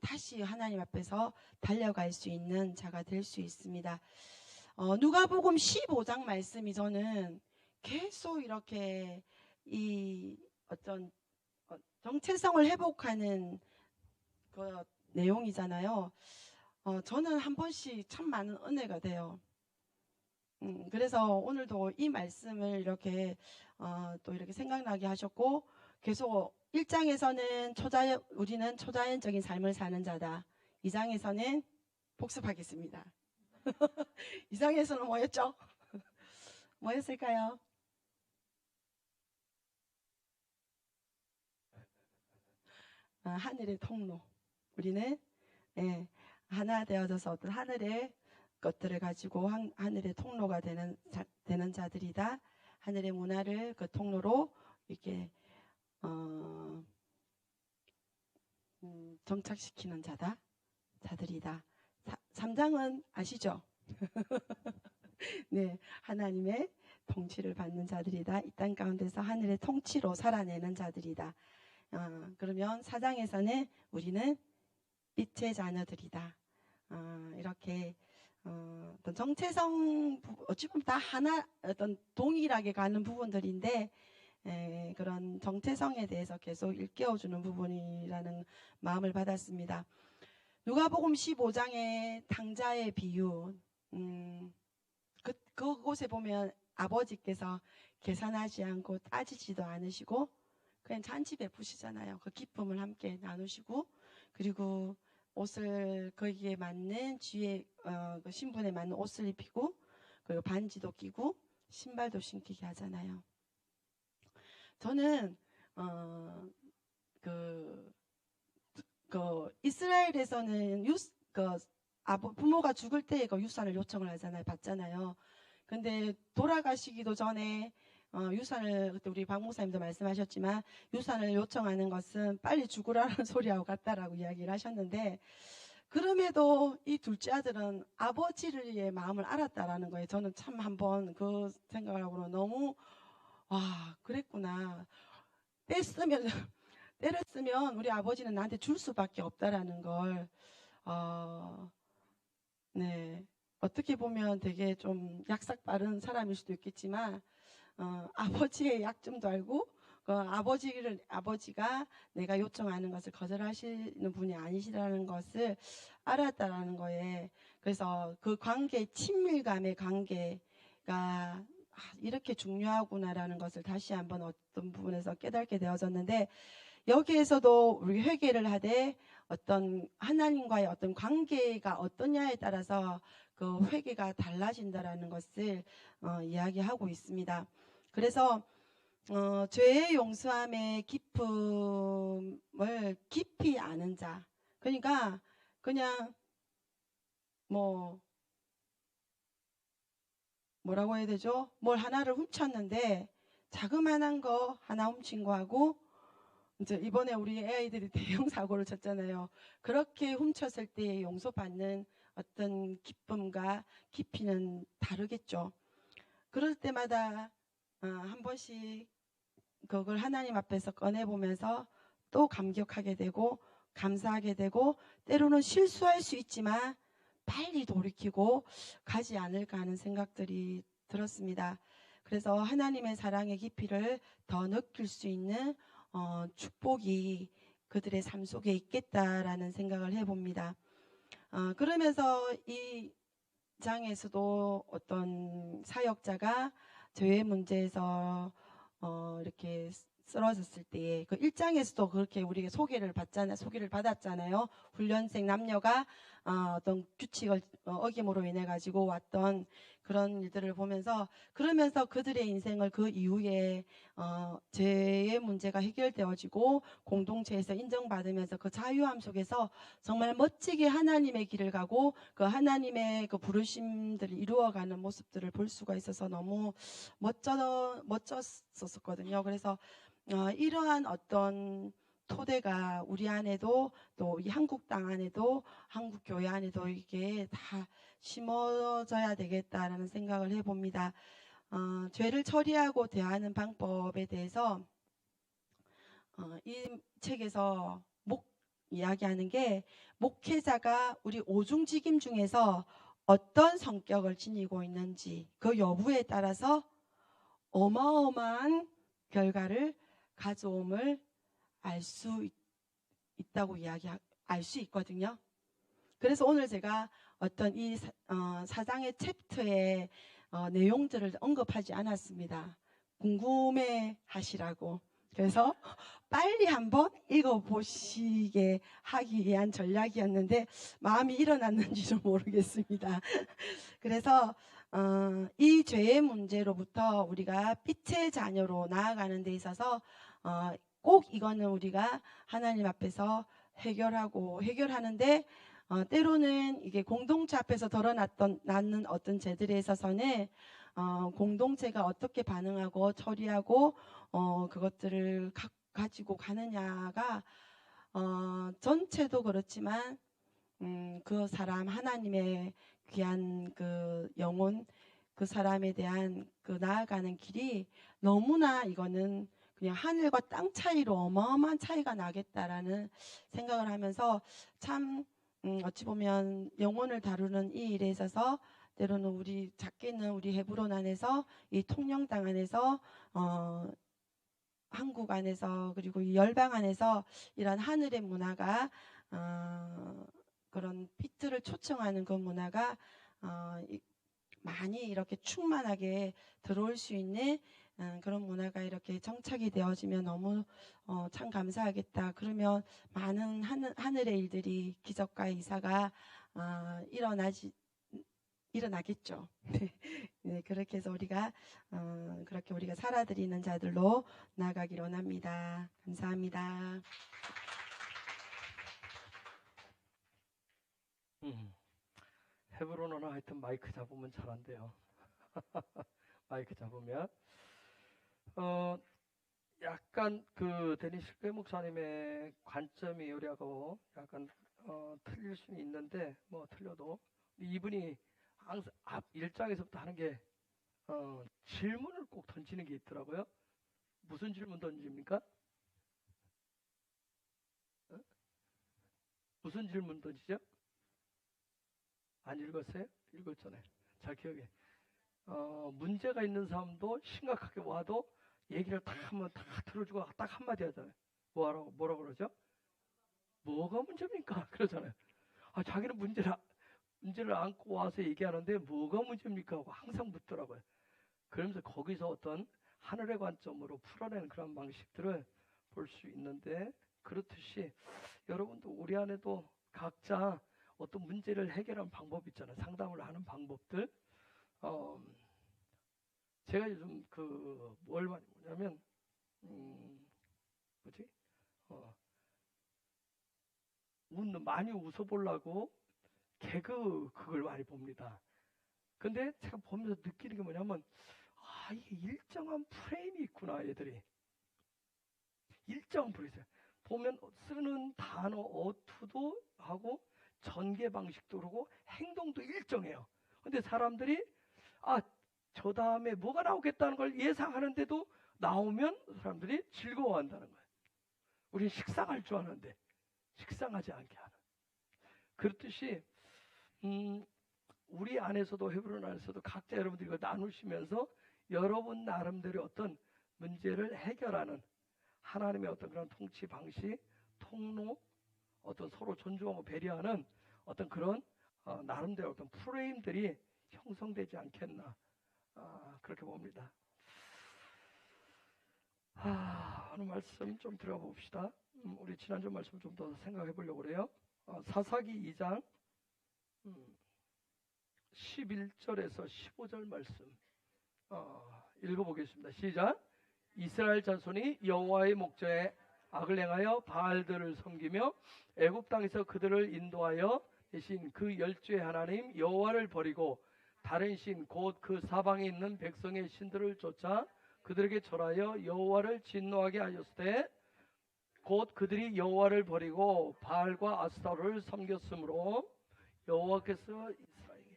다시 하나님 앞에서 달려갈 수 있는 자가 될 수 있습니다. 누가복음 15장 말씀이 저는 계속 이렇게 이 어떤 정체성을 회복하는 그 내용이잖아요. 저는 한 번씩 참 많은 은혜가 돼요. 그래서 오늘도 이 말씀을 이렇게 또 이렇게 생각나게 하셨고, 계속 1장에서는 우리는 초자연적인 삶을 사는 자다. 2장에서는 복습하겠습니다. 2장에서는 뭐였죠? 뭐였을까요? 하늘의 통로. 우리는 하나 되어져서 어떤 하늘의 것들을 가지고 하늘의 통로가 되는 자들이다. 하늘의 문화를 그 통로로 이렇게 정착시키는 자들이다. 3장은 아시죠? 네, 하나님의 통치를 받는 자들이다. 이 땅 가운데서 하늘의 통치로 살아내는 자들이다. 그러면 4장에서는 우리는 빛의 자녀들이다. 이렇게 어떤 정체성, 어찌 보면 다 하나, 어떤 동일하게 가는 부분들인데, 그런 정체성에 대해서 계속 일깨워주는 부분이라는 마음을 받았습니다. 누가복음 15장의 탕자의 비유, 그곳에 보면 아버지께서 계산하지 않고 따지지도 않으시고 그냥 잔치 베푸시잖아요. 그 기쁨을 함께 나누시고, 그리고 옷을 거기에 맞는 그 신분에 맞는 옷을 입히고, 그리고 반지도 끼고 신발도 신기게 하잖아요. 저는 이스라엘에서는 부모가 죽을 때 그 유산을 요청을 하잖아요. 받잖아요. 근데 돌아가시기도 전에 유산을, 그때 우리 박 목사님도 말씀하셨지만 유산을 요청하는 것은 빨리 죽으라는 소리하고 같다라고 이야기를 하셨는데, 그럼에도 이 둘째 아들은 아버지의 마음을 알았다라는 거예요. 저는 참 한번 그 생각을 하고는 너무 그랬구나. 때렸으면 우리 아버지는 나한테 줄 수밖에 없다라는 걸 어떻게 보면 되게 좀 약삭 빠른 사람일 수도 있겠지만, 아버지의 약점도 알고, 아버지가 내가 요청하는 것을 거절하시는 분이 아니시라는 것을 알았다라는 거에, 그래서 그 관계, 친밀감의 관계가 이렇게 중요하구나라는 것을 다시 한번 어떤 부분에서 깨닫게 되어졌는데, 여기에서도 우리 회개를 하되 어떤 하나님과의 어떤 관계가 어떠냐에 따라서 그 회개가 달라진다라는 것을 이야기하고 있습니다. 그래서 죄의 용서함의 기쁨을 깊이 아는 자, 그러니까 그냥 뭐라고 해야 되죠? 뭘 하나를 훔쳤는데 자그마한 거 하나 훔친 거하고, 이제 이번에 우리 아이들이 대형 사고를 쳤잖아요. 그렇게 훔쳤을 때 용서받는 어떤 기쁨과 깊이는 다르겠죠. 그럴 때마다 한 번씩 그걸 하나님 앞에서 꺼내보면서 또 감격하게 되고 감사하게 되고, 때로는 실수할 수 있지만 빨리 돌이키고 가지 않을까 하는 생각들이 들었습니다. 그래서 하나님의 사랑의 깊이를 더 느낄 수 있는 축복이 그들의 삶 속에 있겠다라는 생각을 해봅니다. 그러면서 이 장에서도 어떤 사역자가 죄의 문제에서 이렇게 쓰러졌을 때에, 그 1장에서도 그렇게 우리가 소개를 받았잖아요. 훈련생 남녀가 어떤 규칙을 어김으로 인해 가지고 왔던 그런 일들을 보면서, 그러면서 그들의 인생을 그 이후에 죄의 문제가 해결되어지고 공동체에서 인정받으면서 그 자유함 속에서 정말 멋지게 하나님의 길을 가고 그 하나님의 그 부르심들을 이루어가는 모습들을 볼 수가 있어서 너무 멋졌었거든요. 그래서 이러한 어떤 토대가 우리 안에도, 또 이 한국 땅 안에도, 한국 교회 안에도 이게 다 심어져야 되겠다라는 생각을 해봅니다. 죄를 처리하고 대하는 방법에 대해서 이 책에서 이야기하는 게, 목회자가 우리 오중직임 중에서 어떤 성격을 지니고 있는지 그 여부에 따라서 어마어마한 결과를 가져옴을 알 수 있다고 알 수 있거든요. 그래서 오늘 제가 어떤 이 사장의 챕터의 내용들을 언급하지 않았습니다. 궁금해 하시라고. 그래서 빨리 한번 읽어보시게 하기 위한 전략이었는데 마음이 일어났는지도 모르겠습니다. 그래서 이 죄의 문제로부터 우리가 빛의 자녀로 나아가는 데 있어서 꼭 이거는 우리가 하나님 앞에서 해결하는데, 때로는 이게 공동체 앞에서 드러나는 어떤 죄들에 있어서는 공동체가 어떻게 반응하고 처리하고 그것들을 가지고 가느냐가 전체도 그렇지만 그 사람, 하나님의 귀한 그 영혼, 그 사람에 대한 그 나아가는 길이 너무나, 이거는 그냥 하늘과 땅 차이로 어마어마한 차이가 나겠다라는 생각을 하면서, 참 어찌 보면 영혼을 다루는 이 일에 있어서 때로는 작게는 우리 헤브론 안에서, 이 통영당 안에서, 한국 안에서, 그리고 이 열방 안에서 이런 하늘의 문화가, 그런 빛을 초청하는 그 문화가 많이 이렇게 충만하게 들어올 수 있는 그런 문화가 이렇게 정착이 되어지면 너무 참 감사하겠다. 그러면 많은 하늘의 일들이, 기적과 이사가 일어나겠죠. 네, 그렇게 해서 그렇게 우리가 살아드리는 자들로 나아가기를 원합니다. 감사합니다. 헤브론어는 하여튼 마이크 잡으면 잘한대요. 마이크 잡으면 약간 그 데니스 꽤 목사님의 관점이 우리하고 약간 틀릴 수는 있는데, 뭐 틀려도 이분이 항상 앞 1장에서부터 하는 게 질문을 꼭 던지는 게 있더라고요. 무슨 질문 던집니까? 무슨 질문 던지죠? 안 읽었어요? 읽었잖아요. 잘 기억해. 문제가 있는 사람도 심각하게 와도 얘기를 다 하면 다 들어주고 딱 한마디 하잖아요. 뭐라고 그러죠? 뭐가 문제입니까? 그러잖아요. 자기는 문제를 안고 와서 얘기하는데 뭐가 문제입니까? 하고 항상 묻더라고요. 그러면서 거기서 어떤 하늘의 관점으로 풀어내는 그런 방식들을 볼 수 있는데, 그렇듯이 여러분도 우리 안에도 각자 어떤 문제를 해결하는 방법이 있잖아요. 상담을 하는 방법들. 제가 요즘 뭘 많이 보냐면 뭐지? 많이 웃어보려고 개그 그걸 많이 봅니다. 근데 제가 보면서 느끼는 게 뭐냐면, 이게 일정한 프레임이 있구나, 얘들이. 일정한 프레임. 보면 쓰는 단어 어투도 하고 전개 방식도 그러고 행동도 일정해요. 근데 사람들이 저 다음에 뭐가 나오겠다는 걸 예상하는데도 나오면 사람들이 즐거워한다는 거예요. 우리는 식상할 줄 아는데 식상하지 않게 하는. 그렇듯이 우리 안에서도, 헤브론 안에서도 각자 여러분들이 이거 나누시면서 여러분 나름대로 어떤 문제를 해결하는 하나님의 어떤 그런 통치 방식, 통로, 어떤 서로 존중하고 배려하는 어떤 그런 나름대로 어떤 프레임들이 형성되지 않겠나, 그렇게 봅니다. 오늘 말씀 좀 들어봅시다. 우리 지난주 말씀 좀 더 생각해 보려고 그래요. 사사기 2장 11절에서 15절 말씀 읽어보겠습니다. 시작. 이스라엘 자손이 여호와의 목전에 악을 행하여 바알들을 섬기며 애굽 땅에서 그들을 인도하여 계신 그 12의 하나님 여호와를 버리고 다른 신 곧 그 사방에 있는 백성의 신들을 쫓아 그들에게 절하여 여호와를 진노하게 하였으되 곧 그들이 여호와를 버리고 바알과 아스타로를 섬겼으므로 여호와께서 이스라엘에게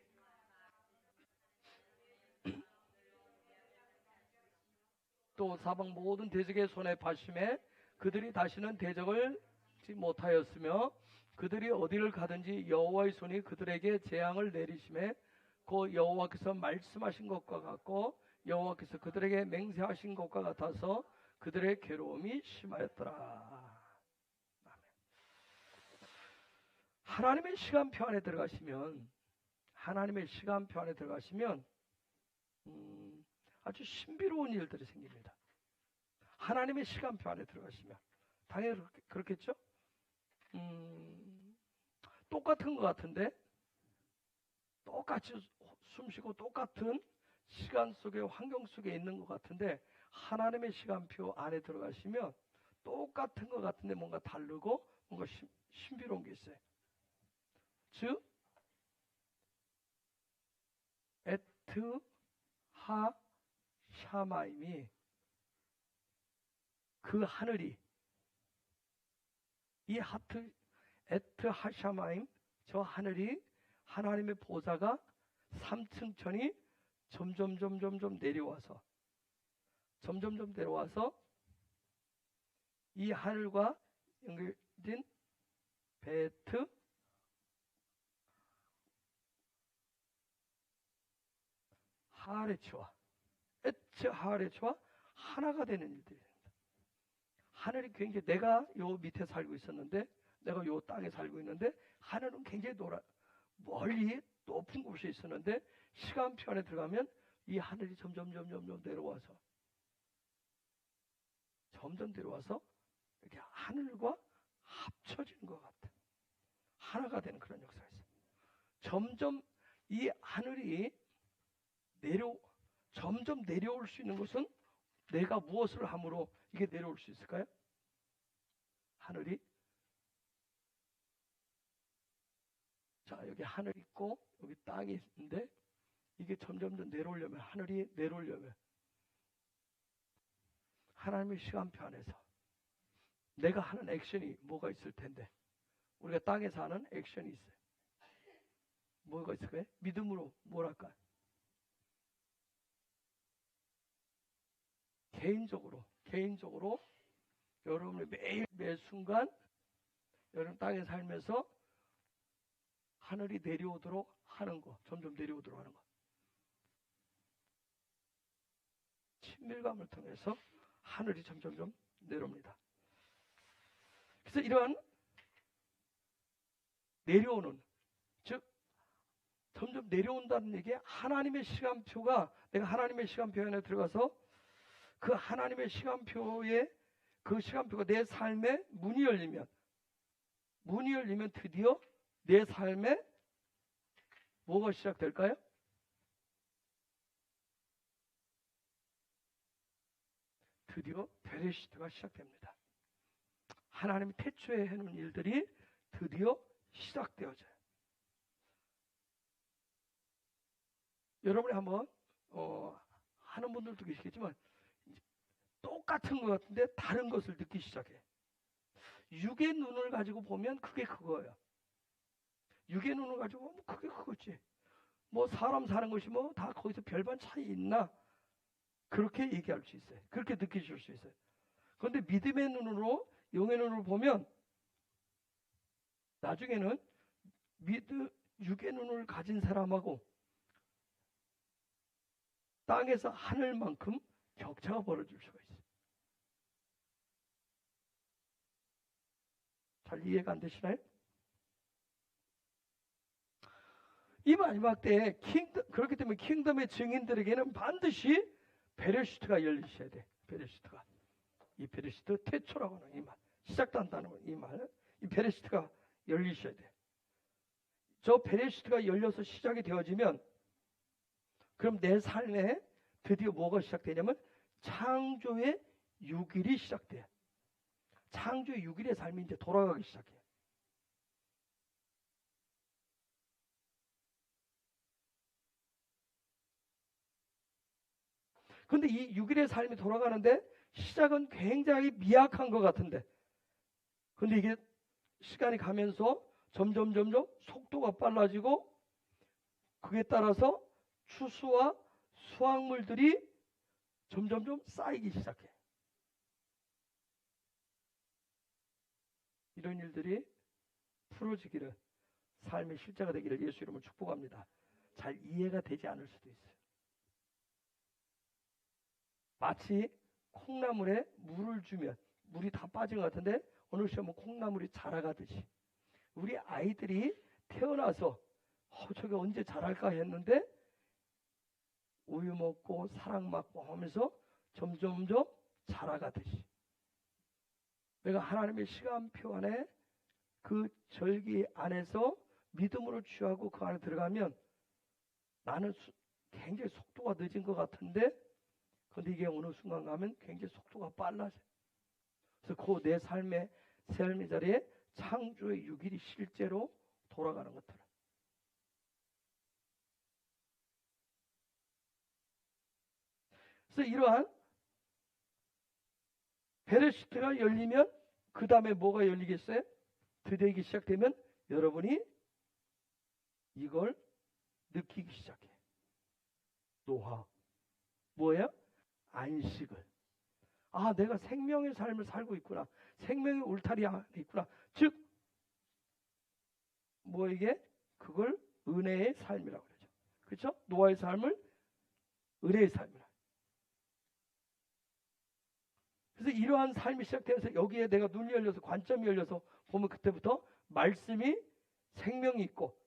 또 사방 모든 대적의 손에 파심해 그들이 다시는 대적을 못하였으며 그들이 어디를 가든지 여호와의 손이 그들에게 재앙을 내리심에 곧 여호와께서 말씀하신 것과 같고 여호와께서 그들에게 맹세하신 것과 같아서 그들의 괴로움이 심하였더라. 하나님의 시간표 안에 들어가시면 아주 신비로운 일들이 생깁니다. 하나님의 시간표 안에 들어가시면 당연히 그렇겠죠? 똑같은 것 같은데, 똑같이 숨쉬고 똑같은 시간 속에, 환경 속에 있는 것 같은데, 하나님의 시간표 안에 들어가시면 똑같은 것 같은데 뭔가 다르고 뭔가 신비로운 게 있어요. 즉 에트 하 샤마임이, 그 하늘이, 이 에트 하샤마임, 저 하늘이, 하나님의 보좌가 3층천이 점점 내려와서 이 하늘과 연결된 베트 하레츠와 에트 하레츠와 하나가 되는 일들입니다. 하늘이 굉장히, 내가 요 밑에 살고 있었는데, 내가 요 땅에 살고 있는데, 하늘은 굉장히 멀리 높은 곳에 있었는데, 시간표 안에 들어가면 이 하늘이 점점 내려와서 이렇게 하늘과 합쳐지는 것 같아. 하나가 되는 그런 역사가 있어요. 점점 이 하늘이 점점 내려올 수 있는 것은 내가 무엇을 함으로 이게 내려올 수 있을까요? 하늘이, 자, 여기 하늘 있고 여기 땅이 있는데, 이게 점점 더 내려오려면, 하늘이 내려오려면 하나님의 시간표 안에서 내가 하는 액션이 뭐가 있을 텐데, 우리가 땅에서 하는 액션이 있어요. 뭐가 있을까요? 믿음으로 뭐랄까, 개인적으로 여러분의 매 순간 여러분 땅에 살면서 하늘이 내려오도록 하는 거, 점점 내려오도록 하는 거, 친밀감을 통해서 하늘이 점점 내려옵니다. 그래서 이러한 내려오는, 즉 점점 내려온다는 얘기에 하나님의 시간표가, 내가 하나님의 시간표 안에 들어가서 그 하나님의 시간표에, 그 시간표가 내 삶에 문이 열리면 드디어 내 삶에 뭐가 시작될까요? 드디어 베레시트가 시작됩니다. 하나님이 태초에 해놓은 일들이 드디어 시작되어져요. 여러분이 한번 하는 분들도 계시겠지만 똑같은 것 같은데 다른 것을 느끼기 시작해. 육의 눈을 가지고 보면 그게 그거예요. 육의 눈을 가지고 보면 그게 그거지. 뭐 사람 사는 것이 뭐 다 거기서 별반 차이 있나? 그렇게 얘기할 수 있어요. 그렇게 느끼실 수 있어요. 그런데 믿음의 눈으로, 영의 눈으로 보면 나중에는 육의 눈을 가진 사람하고 땅에서 하늘만큼 격차가 벌어질 수가 있어요. 잘 이해가 안 되시나요? 이 마지막 때에 그렇기 때문에 킹덤의 증인들에게는 반드시 베레시트가 열리셔야 돼. 베레시트가. 이 베레시트 태초라고 하는 이 말. 시작도 한다는 이 말. 이 베레시트가 열리셔야 돼. 저 베레시트가 열려서 시작이 되어지면 그럼 내 삶에 드디어 뭐가 시작되냐면 창조의 6일이 시작돼. 창조의 6일의 삶이 이제 돌아가기 시작해. 근데 이 6일의 삶이 돌아가는데 시작은 굉장히 미약한 것 같은데, 근데 이게 시간이 가면서 점점 속도가 빨라지고 그에 따라서 추수와 수확물들이 점점 쌓이기 시작해. 이런 일들이 풀어지기를, 삶의 실제가 되기를 예수 이름으로 축복합니다. 잘 이해가 되지 않을 수도 있어요. 마치 콩나물에 물을 주면 물이 다 빠진 것 같은데 어느 시점은 콩나물이 자라가듯이 우리 아이들이 태어나서 저게 언제 자랄까 했는데 우유 먹고 사랑 받고 하면서 점점 자라가듯이 내가 하나님의 시간표 안에 그 절기 안에서 믿음으로 취하고 그 안에 들어가면 나는 굉장히 속도가 늦은 것 같은데 근데 이게 어느 순간 가면 굉장히 속도가 빨라져요. 그래서 그 내 삶의 자리에 창조의 6일이 실제로 돌아가는 것들. 그래서 이러한 베레시트가 열리면 그 다음에 뭐가 열리겠어요? 드디어 이게 시작되면 여러분이 이걸 느끼기 시작해. 노화. 뭐예요? 안식을. 아, 내가 생명의 삶을 살고 있구나. 생명의 울타리 안에 있구나. 즉, 뭐 이게? 그걸 은혜의 삶이라고 그러죠. 그렇죠? 노아의 삶을 은혜의 삶이라. 그래서 이러한 삶이 시작되면서 여기에 내가 눈이 열려서 관점이 열려서 보면 그때부터 말씀이 생명이 있고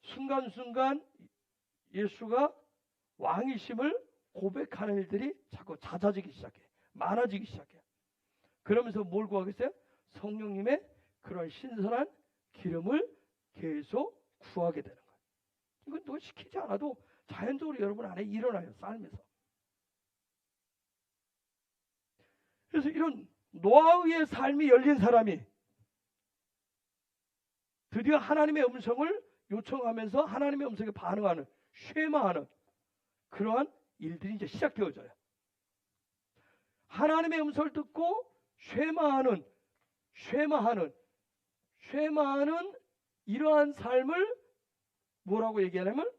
순간순간 예수가 왕이심을 고백하는 일들이 자꾸 잦아지기 시작해. 많아지기 시작해. 그러면서 뭘 구하겠어요? 성령님의 그런 신선한 기름을 계속 구하게 되는 거예요. 이건 누가 시키지 않아도 자연적으로 여러분 안에 일어나요. 삶에서. 그래서 이런 노아의 삶이 열린 사람이 드디어 하나님의 음성을 요청하면서 하나님의 음성에 반응하는, 쉐마하는 그러한 일들이 이제 시작되어져요. 하나님의 음성을 듣고 쉐마하는 이러한 삶을 뭐라고 얘기하냐면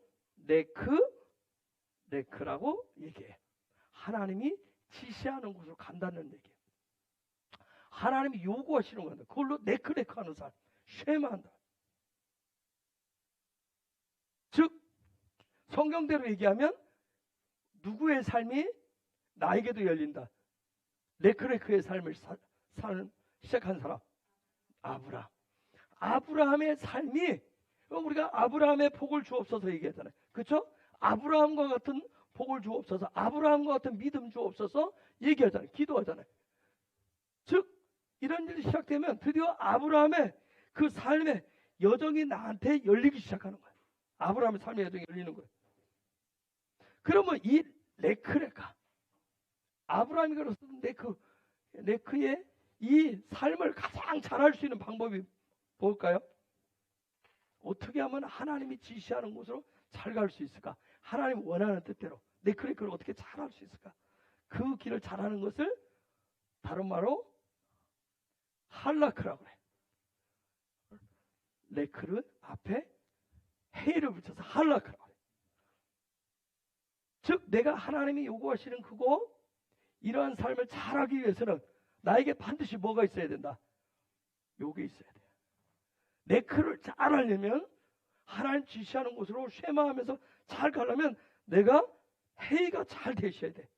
네크라고 얘기해요. 하나님이 지시하는 곳으로 간다는 얘기예요. 하나님이 요구하시는 건데 그걸로 네크하는 삶, 쉐마한다. 즉 성경대로 얘기하면 누구의 삶이 나에게도 열린다. 네크레크의 삶을 시작한 사람 아브라함의 삶이 우리가 아브라함의 복을 주옵소서 얘기하잖아요. 그렇죠? 아브라함과 같은 복을 주옵소서, 아브라함과 같은 믿음 주옵소서 얘기하잖아요. 기도하잖아요. 즉 이런 일이 시작되면 드디어 아브라함의 그 삶의 여정이 나한테 열리기 시작하는 거예요. 아브라함의 삶의 여정이 열리는 거예요. 그러면 이 레크레카, 아브라함이 그랬던 레크의 이 삶을 가장 잘할 수 있는 방법이 뭘까요? 어떻게 하면 하나님이 지시하는 곳으로 잘 갈 수 있을까? 하나님 원하는 뜻대로 레크레크를 어떻게 잘할 수 있을까? 그 길을 잘하는 것을 다른 말로 할라크라고 그래. 레크를 앞에 헤이를 붙여서 할라크라고 그래. 즉 내가 하나님이 요구하시는 그거, 이러한 삶을 잘하기 위해서는 나에게 반드시 뭐가 있어야 된다? 요게 있어야 돼요. 레크를 잘하려면, 하나님 지시하는 곳으로 쉐마하면서 잘 가려면 내가 헤이가 잘 되셔야 돼.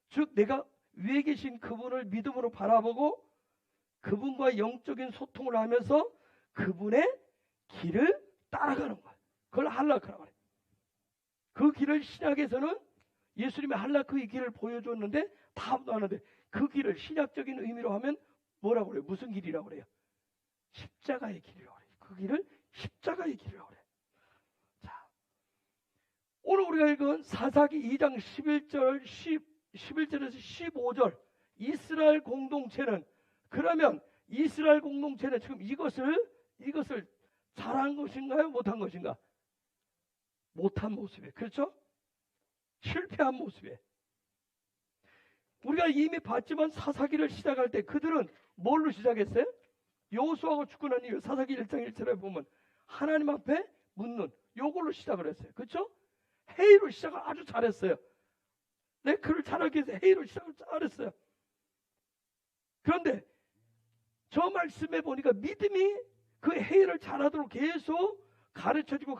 즉 내가 위에 계신 그분을 믿음으로 바라보고 그분과 영적인 소통을 하면서 그분의 길을 따라가는 거야. 그걸 할라크라고 그래. 그 길을 신약에서는 예수님이 할라크의 길을 보여줬는데 다음도 하는데, 그 길을 신약적인 의미로 하면 뭐라고 그래요? 무슨 길이라고 그래요? 십자가의 길이라고 그래요. 그 길을 십자가의 길이라고 그래요. 자, 오늘 우리가 읽은 사사기 2장 11절에서 15절 이스라엘 공동체는, 그러면 이스라엘 공동체는 지금 이것을 잘한 것인가요? 못한 것인가? 못한 모습이에요. 그렇죠? 실패한 모습이에요. 우리가 이미 봤지만 사사기를 시작할 때 그들은 뭘로 시작했어요? 여호수아가 죽고 난 이후 사사기 1장 1절에 보면 하나님 앞에 묻는 요걸로 시작을 했어요. 그렇죠? 회의로 시작을 아주 잘했어요. 레크를 잘하기 위해서 회의로 시작을 잘했어요. 그런데 저 말씀에 보니까 믿음이 그 회의를 잘하도록 계속 가르쳐주고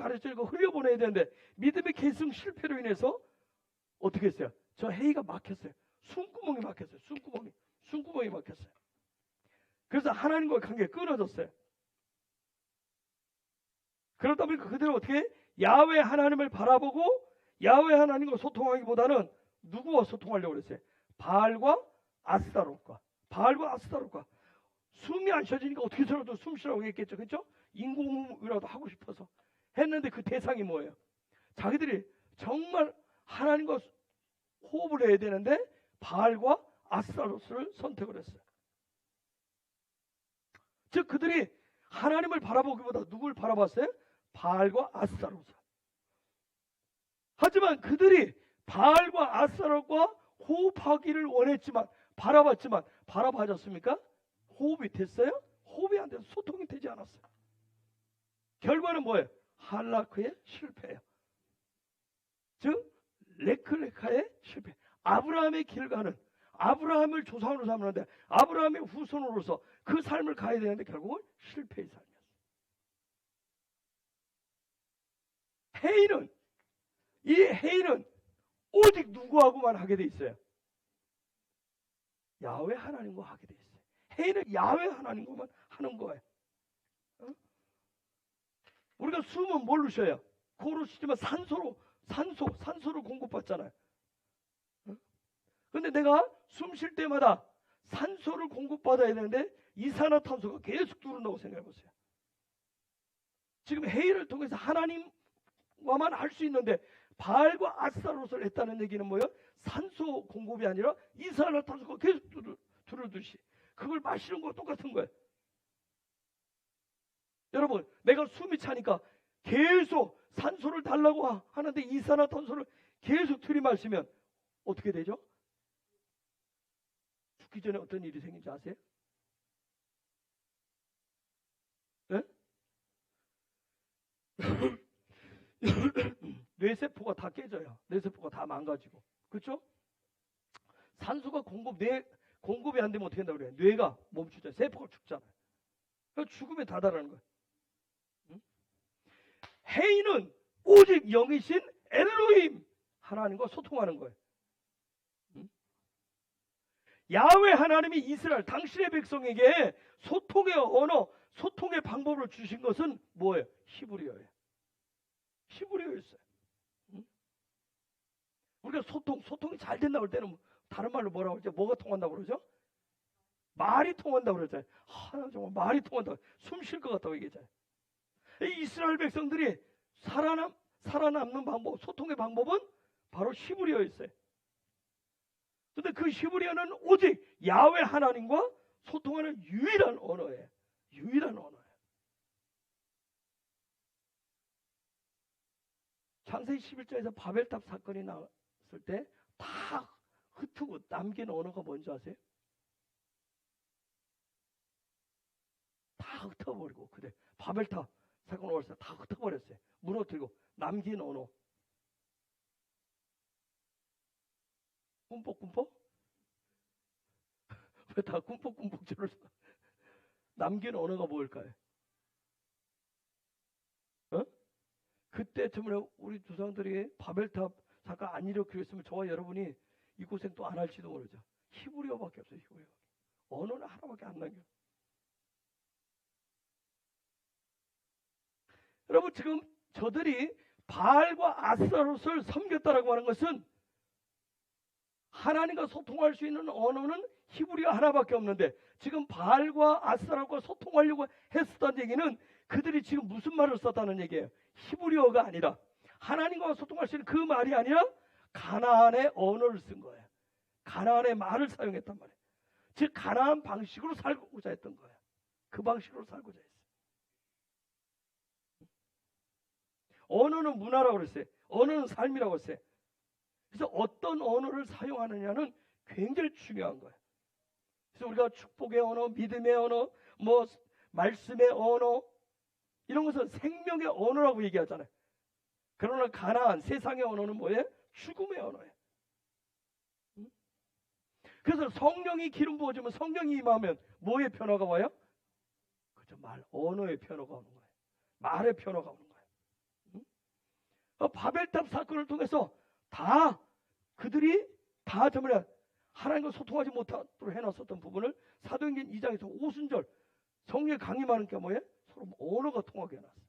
흘려보내야 되는데, 믿음의 계승 실패로 인해서 어떻게 했어요? 저 회의가 막혔어요. 숨구멍이 막혔어요. 숨구멍이 막혔어요. 그래서 하나님과의 관계가 끊어졌어요. 그러다 보니까 그들은 어떻게 야훼 하나님을 바라보고 야훼 하나님과 소통하기보다는 누구와 소통하려고 그랬어요? 바알과 아스타롯과. 숨이 안 쉬어지니까 어떻게서라도 숨 쉬라고 했겠죠. 그렇죠? 인공호흡이라도 하고 싶어서 했는데 그 대상이 뭐예요? 자기들이 정말 하나님과 호흡을 해야 되는데 바알과 아스타롯을 선택을 했어요. 즉 그들이 하나님을 바라보기보다 누굴 바라봤어요? 바알과 아스타롯을. 하지만 그들이 바알과 아스타롯과 호흡하기를 원했지만, 바라봐졌습니까? 호흡이 됐어요? 호흡이 안 돼서 소통이 되지 않았어요. 결과는 뭐예요? 할라크의 실패예요. 즉 레크레카의 실패. 아브라함의 길 가는, 아브라함을 조상으로 삼는데 아브라함의 후손으로서 그 삶을 가야 되는데 결국은 실패의 삶이었어요. 이 회의는 오직 누구하고만 하게 돼 있어요? 야훼 하나님과 하게 돼 있어요. 회의는 야훼 하나님과만 하는 거예요. 우리가 숨은 뭘로 쉬어요? 코로 쉬지만 산소를 공급받잖아요. 근데 내가 숨 쉴 때마다 산소를 공급받아야 되는데 이산화탄소가 계속 들어온다고 생각해 보세요. 지금 회의를 통해서 하나님과만 할 수 있는데 바알과 아스타롯을 했다는 얘기는 뭐예요? 산소 공급이 아니라 이산화탄소가 계속 들어오듯이 그걸 마시는 거와 똑같은 거예요. 여러분, 내가 숨이 차니까 계속 산소를 달라고 하는데 이산화탄소를 계속 들이마시면 어떻게 되죠? 죽기 전에 어떤 일이 생긴지 아세요? 네? 뇌세포가 다 깨져요. 뇌세포가 다 망가지고. 그렇죠? 산소가 공급이 안 되면 어떻게 한다고 그래요? 뇌가 멈추잖아요. 세포가 죽잖아요. 그러니까 죽음에 다다르는 거예요. 회의는 오직 영이신 엘로힘 하나님과 소통하는 거예요. 야훼 하나님이 이스라엘 당신의 백성에게 소통의 언어, 소통의 방법 방법을 주신 것은 뭐예요? 히브리어예요. 히브리어였어요. 우리가 소통이 잘 된다고 할 때는 다른 말로 뭐라고 그러죠? 뭐가 통한다고 그러죠? 말이 통한다고 그러잖아요. 나 정말 말이 통한다고, 숨 쉴 것 같다고 얘기했잖아요. 이 이스라엘 백성들이 살아남는 방법, 소통의 방법은 바로 히브리어였어요. 근데 그 히브리어는 오직 야훼 하나님과 소통하는 유일한 언어예요. 유일한 언어예요. 창세기 11장에서 바벨탑 사건이 나왔을 때 다 흩트고 남긴 언어가 뭔지 아세요? 다 흩어버리고, 그래 바벨탑 사건 올때 다 흩어버렸어요. 무너뜨리고 남긴 언어. 꿈뻑꿈뻑? 왜 다 꿈뻑꿈뻑 저러서? 남긴 언어가 뭘까요? 그때 때문에 우리 조상들이 바벨탑 사건 안 일으키고 있으면 저와 여러분이 이 고생 또 안 할지도 모르죠. 히브리어밖에 없어요. 히브리어. 언어는 하나밖에 안 남겨. 여러분, 지금 저들이 바알과 아스타롯을 섬겼다라고 하는 것은 하나님과 소통할 수 있는 언어는 히브리어 하나밖에 없는데, 지금 바알과 아스타롯과 소통하려고 했었다는 얘기는 그들이 지금 무슨 말을 썼다는 얘기예요? 히브리어가 아니라, 하나님과 소통할 수 있는 그 말이 아니라 가나안의 언어를 쓴 거예요. 가나안의 말을 사용했단 말이에요. 즉 가나안 방식으로 살고자 했던 거예요. 그 방식으로 살고자 했어요. 언어는 문화라고 그랬어요. 언어는 삶이라고 했어요. 그래서 어떤 언어를 사용하느냐는 굉장히 중요한 거예요. 그래서 우리가 축복의 언어, 믿음의 언어, 뭐 말씀의 언어, 이런 것은 생명의 언어라고 얘기하잖아요. 그러나 가나안 세상의 언어는 뭐예요? 죽음의 언어예요. 그래서 성령이 기름 부어지면, 성령이 임하면 뭐의 변화가 와요? 그렇죠. 언어의 변화가 오는 거예요. 말의 변화가 오는 거예요. 바벨탑 사건을 통해서 그들이 정말 하나님과 소통하지 못하도록 해놨었던 부분을 사도행전 2장에서 오순절 성령의 강림하는 게 뭐예요? 서로 언어가 통하게 해놨어요.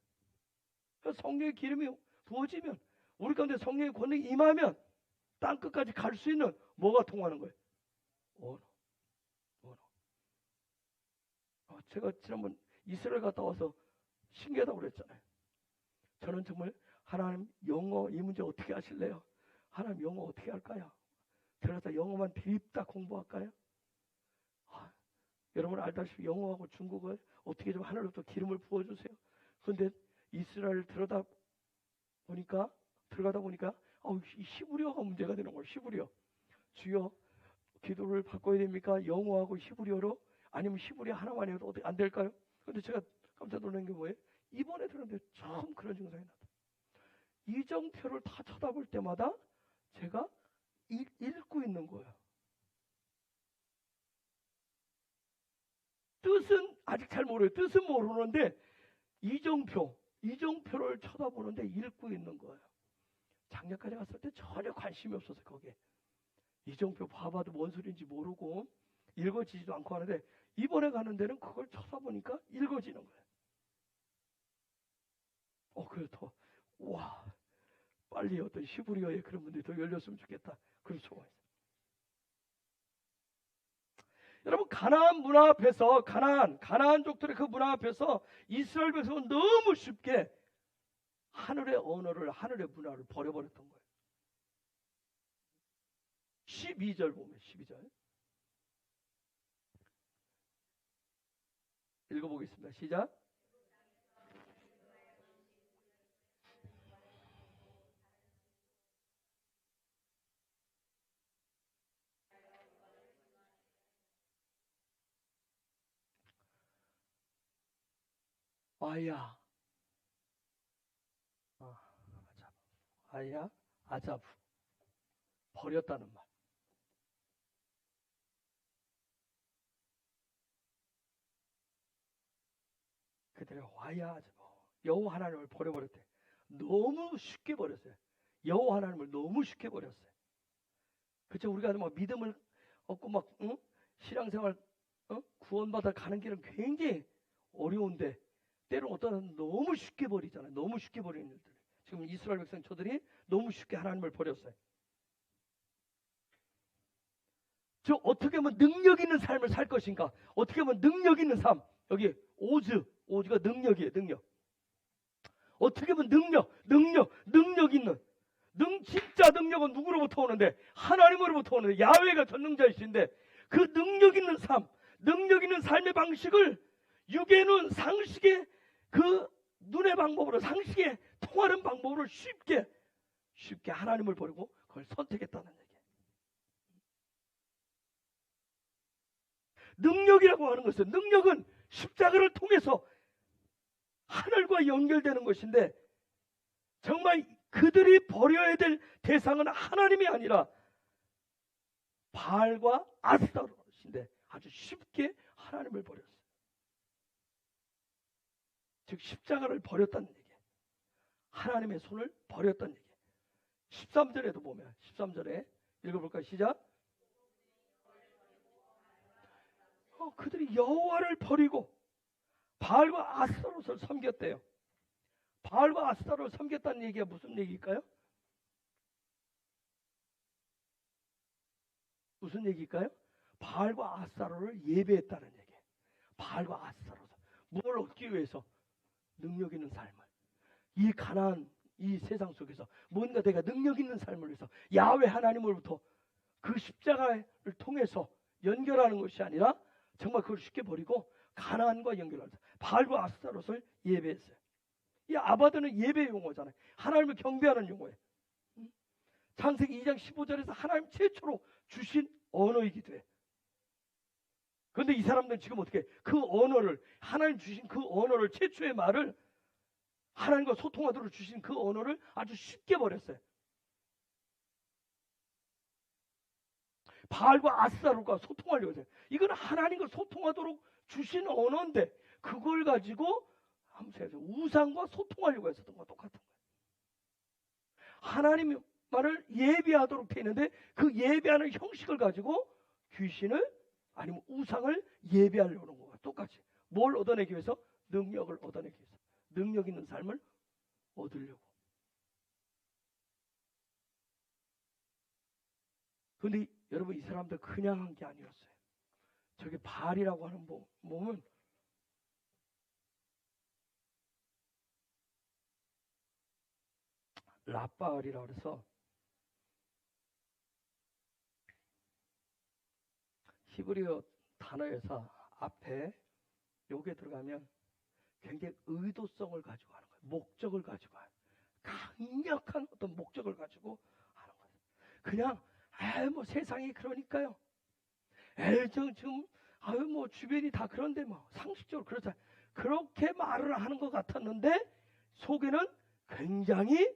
그래서 성령의 기름이 부어지면, 우리 가운데 성령의 권능이 임하면 땅끝까지 갈 수 있는 뭐가 통하는 거예요? 언어. 제가 지난번 이스라엘 갔다 와서 신기하다고 그랬잖아요. 저는 정말 하나님 영어 이 문제 어떻게 하실래요? 하나님 영어 어떻게 할까요? 들어가서 영어만 드립다 공부할까요? 여러분 알다시피 영어하고 중국어 어떻게 좀 하늘로부터 기름을 부어주세요. 그런데 이스라엘 들어가다 보니까 이 히브리어가 문제가 되는 거예요. 히브리어. 주여, 기도를 바꿔야 됩니까? 영어하고 히브리어로? 아니면 히브리어 하나만 해도 어떻게 안 될까요? 그런데 제가 깜짝 놀란 게 뭐예요? 이번에 들었는데 처음 그런 증상이 나타나요. 이정표를 다 쳐다볼 때마다 제가 읽고 있는 거예요. 뜻은 아직 잘 모르요. 뜻은 모르는데 이정표를 쳐다보는데 읽고 있는 거예요. 작년까지 갔을 때 전혀 관심이 없어서 거기에 이정표 봐봐도 뭔 소리인지 모르고 읽어지지도 않고 하는데, 이번에 가는 데는 그걸 쳐다보니까 읽어지는 거예요. 그래서 빨리 어떤 히브리어의 그런 분들이 더 열렸으면 좋겠다. 그런 소망이 있어요. 여러분, 가나안 문화 앞에서, 가나안족들의 그 문화 앞에서 이스라엘 백성은 너무 쉽게 하늘의 언어를, 하늘의 문화를 버려버렸던 거예요. 12절 보면, 12절 읽어보겠습니다. 시작. 아자부 버렸다는 말. 그들의 여호와 하나님을 버려버렸대. 너무 쉽게 버렸어요. 여호와 하나님을 너무 쉽게 버렸어요. 그렇죠? 우리가 막 믿음을 얻고 신앙생활 구원받아 가는 길은 굉장히 어려운데 때로는 어떤 너무 쉽게 버리잖아요. 너무 쉽게 버리는 일들. 지금 이스라엘 백성 저들이 너무 쉽게 하나님을 버렸어요. 저 어떻게 하면 능력 있는 삶을 살 것인가? 어떻게 하면 능력 있는 삶? 여기 오즈가 능력이에요. 능력. 어떻게 하면 능력 있는 진짜 능력은 누구로부터 오는데? 하나님으로부터 오는데, 야훼가 전능자이신데, 그 능력 있는 삶, 능력 있는 삶의 방식을 육의 눈, 상식의 그 눈의 방법으로, 상식에 통하는 방법으로 쉽게 하나님을 버리고 그걸 선택했다는 얘기예요. 능력이라고 하는 것은, 능력은 십자가를 통해서 하늘과 연결되는 것인데, 정말 그들이 버려야 될 대상은 하나님이 아니라 바알과 아스타롯인데 아주 쉽게 하나님을 버렸어요. 즉 십자가를 버렸다는 얘기예요. 하나님의 손을 버렸다는 얘기예요. 13절에도 보면, 13절에 읽어볼까요? 시작. 그들이 여호와를 버리고 바알과 아스타롯을 섬겼대요. 바알과 아스타롯을 섬겼다는 얘기가 무슨 얘기일까요? 무슨 얘기일까요? 바알과 아스타롯을 예배했다는 얘기예요. 바알과 아스타롯을 뭘 얻기 위해서? 능력 있는 삶을, 이 가난한 이 세상 속에서 뭔가 내가 능력 있는 삶을 위해서 야훼 하나님으로부터 그 십자가를 통해서 연결하는 것이 아니라 정말 그걸 쉽게 버리고 가나안과 연결하면서 바알과 아스타롯을 예배했어요. 이 아바드는 예배 용어잖아요. 하나님을 경배하는 용어예요. 창세기 2장 15절에서 하나님 최초로 주신 언어이기도 해요. 그런데 이 사람들은 지금 어떻게 그 언어를, 하나님 주신 그 언어를, 최초의 말을, 하나님과 소통하도록 주신 그 언어를 아주 쉽게 버렸어요. 바알과 아스타롯과 소통하려고 했어요. 이건 하나님과 소통하도록 주신 언어인데 그걸 가지고 우상과 소통하려고 했었던 거와 똑같은 거예요. 하나님의 말을 예배하도록 돼 있는데 그 예배하는 형식을 가지고 귀신을 아니면 우상을 예배하려고 하는 거와 똑같이. 뭘 얻어내기 위해서? 능력을 얻어내기 위해서. 능력 있는 삶을 얻으려고. 그런데 여러분, 이 사람들 그냥 한 게 아니었어요. 저게 바알이라고 하는 몸은 랍바알이라고 그래서 히브리어 단어에서 앞에 요게 들어가면 굉장히 의도성을 가지고 하는 거예요. 목적을 가지고 하는, 강력한 어떤 목적을 가지고 하는 거예요. 그냥 뭐 세상이 그러니까요. 지금 뭐 주변이 다 그런데 뭐 상식적으로 그렇다. 그렇게 말을 하는 것 같았는데 속에는 굉장히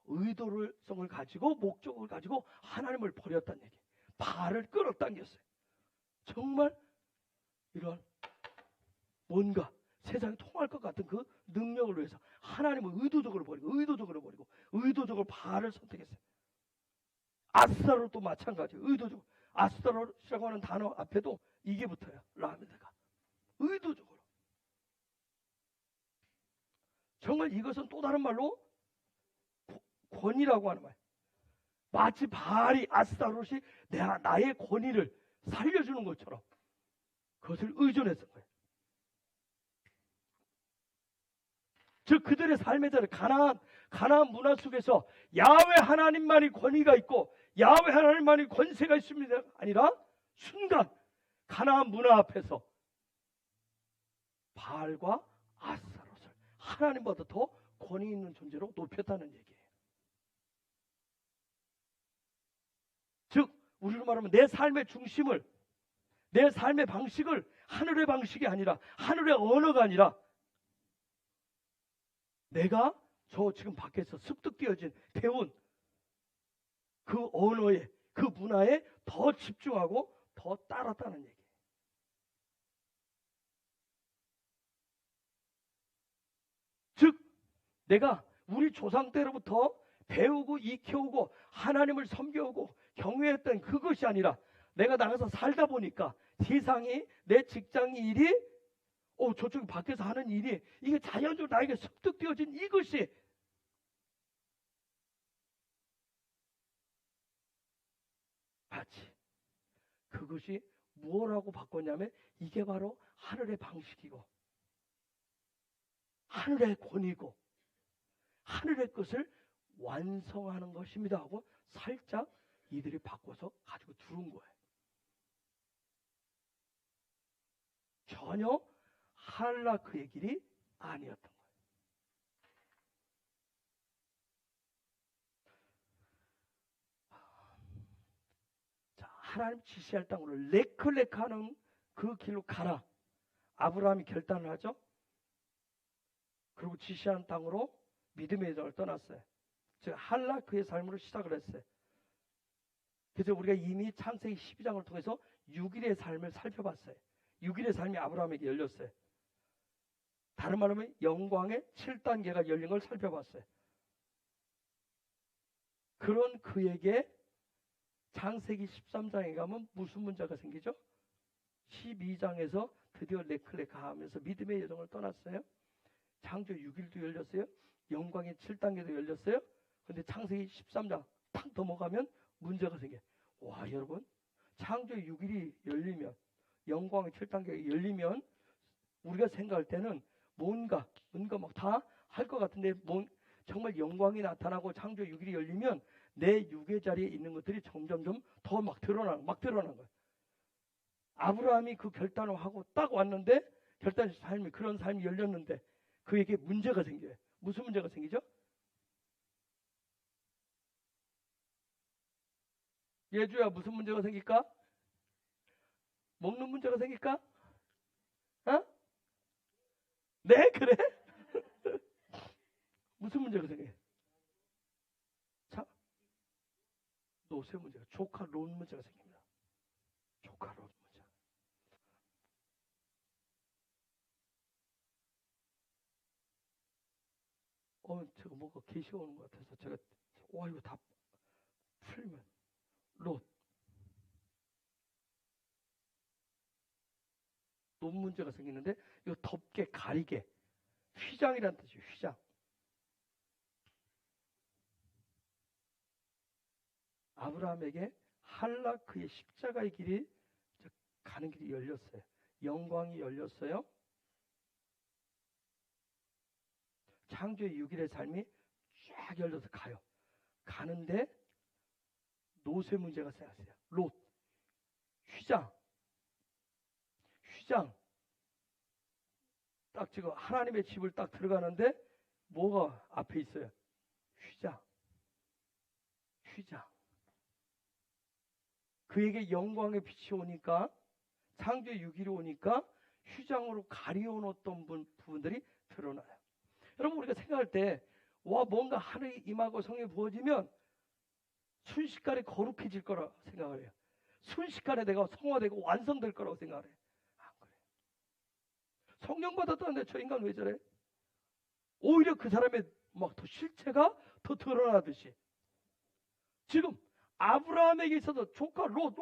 의도성을 가지고 목적을 가지고 하나님을 버렸다는 얘기. 바알을 끌어당겼어요. 정말 이런 뭔가 세상에 통할 것 같은 그 능력을 위해서 하나님을 의도적으로 버리고 의도적으로 바알을 선택했어요. 아스타롯도 마찬가지. 의도적으로. 아스타롯이라고 하는 단어 앞에도 이게 붙어요. 라메드가. 의도적으로. 정말 이것은 또 다른 말로 권위라고 하는 말. 마치 바알이, 아스타롯이 나의 권위를 살려주는 것처럼 그것을 의존했던 거예요. 즉 그들의 삶에 대한 가나안 문화 속에서 야훼 하나님만이 권위가 있고 야훼 하나님만이 권세가 있습니다 아니라 순간 가나안 문화 앞에서 바알과 아스타롯을 하나님보다 더 권위 있는 존재로 높였다는 얘기예요. 즉 우리로 말하면 내 삶의 중심을, 내 삶의 방식을 하늘의 방식이 아니라, 하늘의 언어가 아니라 내가 저 지금 밖에서 습득되어진 배운 그 언어에, 그 문화에 더 집중하고 더 따랐다는 얘기예요. 즉 내가 우리 조상 때로부터 배우고 익혀오고 하나님을 섬겨오고 경외했던 그것이 아니라 내가 나가서 살다 보니까 세상이, 내 직장 일이 저쪽 밖에서 하는 일이 이게 자연적으로 나에게 습득되어진 이것이 마치 그것이 뭐라고 바꿨냐면 이게 바로 하늘의 방식이고 하늘의 권위고 하늘의 것을 완성하는 것입니다 하고 살짝 이들이 바꿔서 가지고 들어온 거예요. 전혀 할라크의 길이 아니었던 거예요. 자, 하나님 지시할 땅으로 레클레크하는 그 길로 가라. 아브라함이 결단을 하죠. 그리고 지시한 땅으로 믿음의 여정을 떠났어요. 즉 할라크의 삶으로 시작을 했어요. 그래서 우리가 이미 창세기 12장을 통해서 6일의 삶을 살펴봤어요. 6일의 삶이 아브라함에게 열렸어요. 다른 말로 하면 영광의 7단계가 열린 걸 살펴봤어요. 그런 그에게 창세기 13장에 가면 무슨 문제가 생기죠? 12장에서 드디어 레클레크 하면서 믿음의 여정을 떠났어요. 창조 6일도 열렸어요. 영광의 7단계도 열렸어요. 근데 창세기 13장 탁 넘어가면 문제가 생겨요. 와, 여러분, 창조 6일이 열리면, 영광의 7단계가 열리면 우리가 생각할 때는 뭔가 막 다 할 것 같은데 정말 영광이 나타나고 창조 6일이 열리면 내 육의 자리에 있는 것들이 점점점 더 막 드러나는 거예요. 아브라함이 그 결단을 하고 딱 왔는데 결단 삶이 그런 삶이 열렸는데 그에게 문제가 생겨요. 무슨 문제가 생기죠? 예주야, 무슨 문제가 생길까? 먹는 문제가 생길까? 어? 네, 그래? 무슨 문제가 생겨요? 자, 노세 문제가, 조카 론 문제가 생깁니다. 조카 론 문제. 제가 뭐가 계시가 오는 것 같아서 제가 이거 다 풀면 롯 문제가 생기는데 이거 덮게 가리게 휘장이라는 뜻이에요. 휘장. 아브라함에게 할라크의 십자가의 길이 가는 길이 열렸어요. 영광이 열렸어요. 창조의 6일의 삶이 쫙 열려서 가요. 가는데 노세 문제가 생겼어요. 롯, 휘장. 딱 지금 하나님의 집을 딱 들어가는데 뭐가 앞에 있어요? 휘장. 그에게 영광의 빛이 오니까 창조 6일이 오니까 휘장으로 가리워놓았던 부분들이 드러나요. 여러분, 우리가 생각할 때 뭔가 하늘이 임하고 성이 부어지면 순식간에 거룩해질 거라 생각을 해요. 순식간에 내가 성화되고 완성될 거라고 생각을 해요. 안 그래요. 성령 받았다는데 저 인간 왜 저래? 오히려 그 사람의 막 더 실체가 더 드러나듯이 지금 아브라함에게 있어서 조카 롯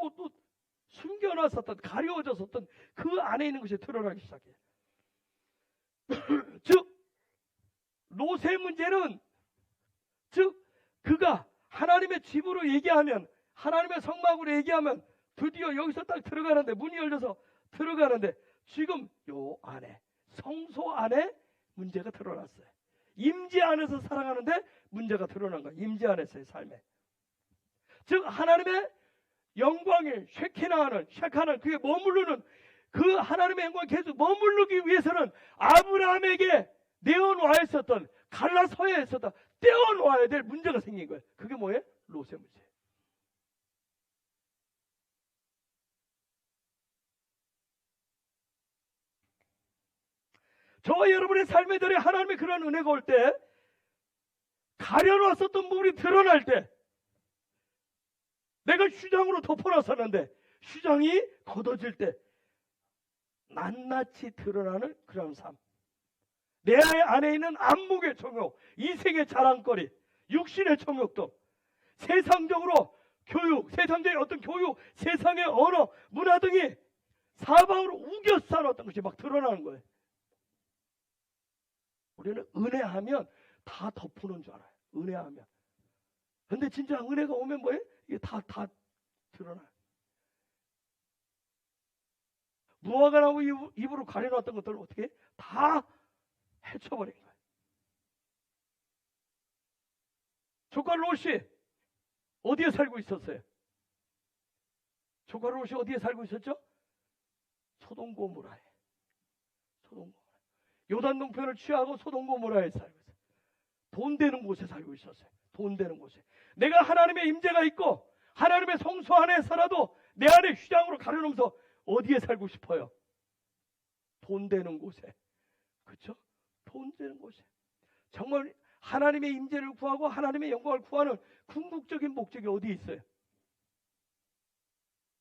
숨겨놨었던, 가려워졌었던 그 안에 있는 것이 드러나기 시작해요. 즉 롯의 문제는 그가 하나님의 집으로 얘기하면, 하나님의 성막으로 얘기하면 드디어 여기서 딱 들어가는데, 문이 열려서 들어가는데 지금 요 안에, 성소 안에 문제가 드러났어요. 임재 안에서 살아가는데 문제가 드러난 거예요. 임재 안에서의 삶에. 즉 하나님의 영광의 쉐카는 그게 머무르는 그 하나님의 영광이 계속 머무르기 위해서는 아브라함에게 내어놓아 있었던, 갈라서야 있었던, 떼어놓아야 될 문제가 생긴 거예요. 그게 뭐예요? 롯의 문제. 저와 여러분의 삶에 대해 하나님의 그런 은혜가 올 때, 가려놨었던 부분이 드러날 때, 내가 휘장으로 덮어놨었는데 휘장이 걷어질 때 낱낱이 드러나는 그런 삶. 내 안에 있는 안목의 정욕, 이생의 자랑거리, 육신의 정욕도, 세상적으로 교육, 세상적인 어떤 교육, 세상의 언어, 문화 등이 사방으로 우겨싸는 어떤 것이 막 드러나는 거예요. 우리는 은혜하면 다 덮어놓은 줄 알아요. 은혜하면. 근데 진짜 은혜가 오면 뭐예요? 이게 다 드러나요. 무화과 나무 입으로 가려놨던 것들을 어떻게 다 헤쳐버린 거예요. 조카 롯이 어디에 살고 있었어요? 조카 롯이 어디에 살고 있었죠? 소돔 고모라에. 소돔 고모라. 요단 동편을 취하고 소돔 고모라에 살고 있어요. 돈 되는 곳에 살고 있었어요. 돈 되는 곳에. 내가 하나님의 임재가 있고 하나님의 성소 안에 살아도 내 안에 휘장으로 가려놓으면서 어디에 살고 싶어요? 돈 되는 곳에. 그렇죠? 돈 되는 곳에. 정말 하나님의 임재를 구하고 하나님의 영광을 구하는 궁극적인 목적이 어디에 있어요?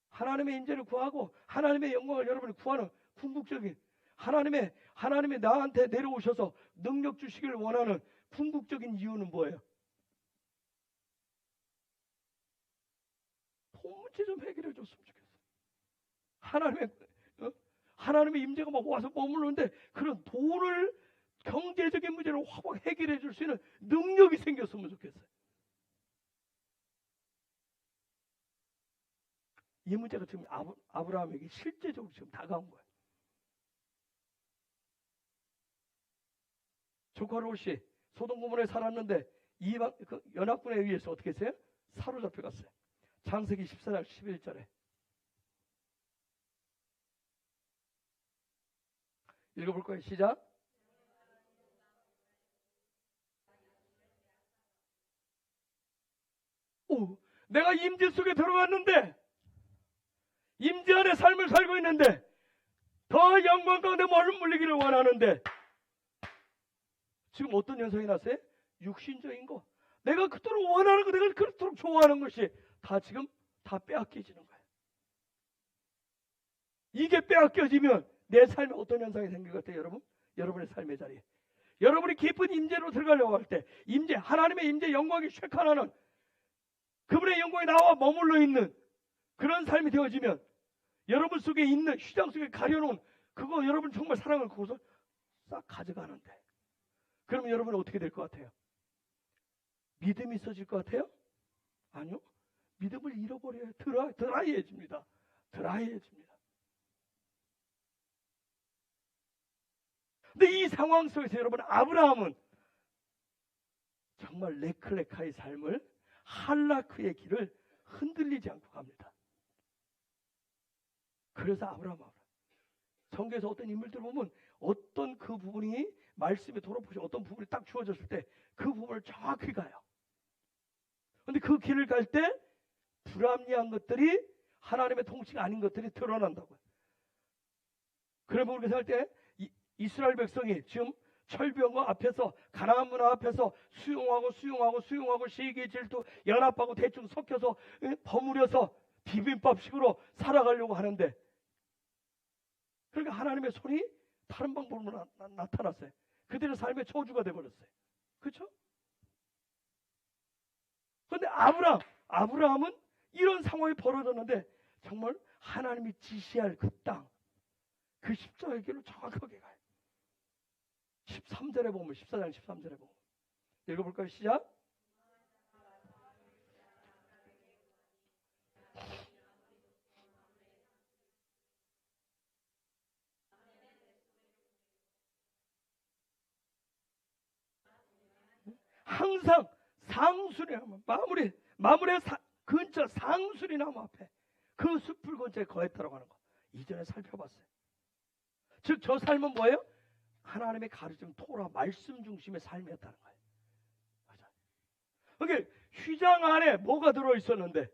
하나님의 임재를 구하고 하나님의 영광을 여러분이 구하는 궁극적인 하나님의 나한테 내려오셔서 능력 주시기를 원하는 궁극적인 이유는 뭐예요? 돈 문제 좀 해결해 줬으면 좋겠어요. 하나님의 임재가 막 와서 머무르는데 그런 돈을 경제적인 문제를 확 해결해 줄 수 있는 능력이 생겼으면 좋겠어요. 이 문제가 지금 아브라함에게 실제적으로 지금 다가온 거예요. 조카 롯이 소돔 고모라에 살았는데 그 연합군에 의해서 어떻게 했어요? 사로잡혀 갔어요. 창세기 14장 11절에 읽어볼 거예요. 시작. 내가 임재 속에 들어갔는데 임재 안에 삶을 살고 있는데 더 영광 가운데 머물리기를 원하는데 지금 어떤 현상이 났어요? 육신적인 거. 내가 그토록 원하는 거, 내가 그토록 좋아하는 것이 다 지금 다 빼앗겨지는 거예요. 이게 빼앗겨지면 내 삶에 어떤 현상이 생길 것 같아요, 여러분? 여러분의 삶의 자리에. 여러분이 깊은 임재로 들어가려고 할 때 임재, 하나님의 임재 영광이 쉐카나는 그분의 영광이 나와 머물러 있는 그런 삶이 되어지면 여러분 속에 있는 휘장 속에 가려놓은 그거 여러분 정말 사랑을 그것을 싹 가져가는데 그러면 여러분은 어떻게 될 것 같아요? 믿음이 있어질 것 같아요? 아니요. 믿음을 잃어버려요. 드라이해집니다. 드라이해집니다. 근데 이 상황 속에서 여러분 아브라함은 정말 레클레카의 삶을 할라크의 길을 흔들리지 않고 갑니다. 그래서 아브라함 성경에서 어떤 인물들 보면 어떤 그 부분이 말씀에 돌아보시 어떤 부분이 딱 주어졌을 때 그 부분을 정확히 가요. 근데 그 길을 갈 때 불합리한 것들이 하나님의 통치가 아닌 것들이 드러난다고요. 그러면 우리가 살 때 이스라엘 백성이 지금 철병거 앞에서 가나안 문화 앞에서 수용하고 시기 질투 연합하고 대충 섞여서 버무려서 비빔밥식으로 살아가려고 하는데 그러니까 하나님의 손이 다른 방법으로 나타났어요. 그들의 삶의 저주가 되어버렸어요. 그렇죠? 그런데 아브라함은 이런 상황이 벌어졌는데 정말 하나님이 지시할 그 땅, 그 십자가의 길로 정확하게 가요. 13절에 보면 14장 13절에 보면 읽어볼까요? 시작. 항상 상수리 나무 마무리의 근처 상수리 나무 앞에 그 숲을 근처에 거했다라고 하는 거 이전에 살펴봤어요. 즉 저 삶은 뭐예요? 하나님의 가르침 토라 말씀 중심의 삶이었다는 거예요. 맞아. 그러니까 휘장 안에 뭐가 들어있었는데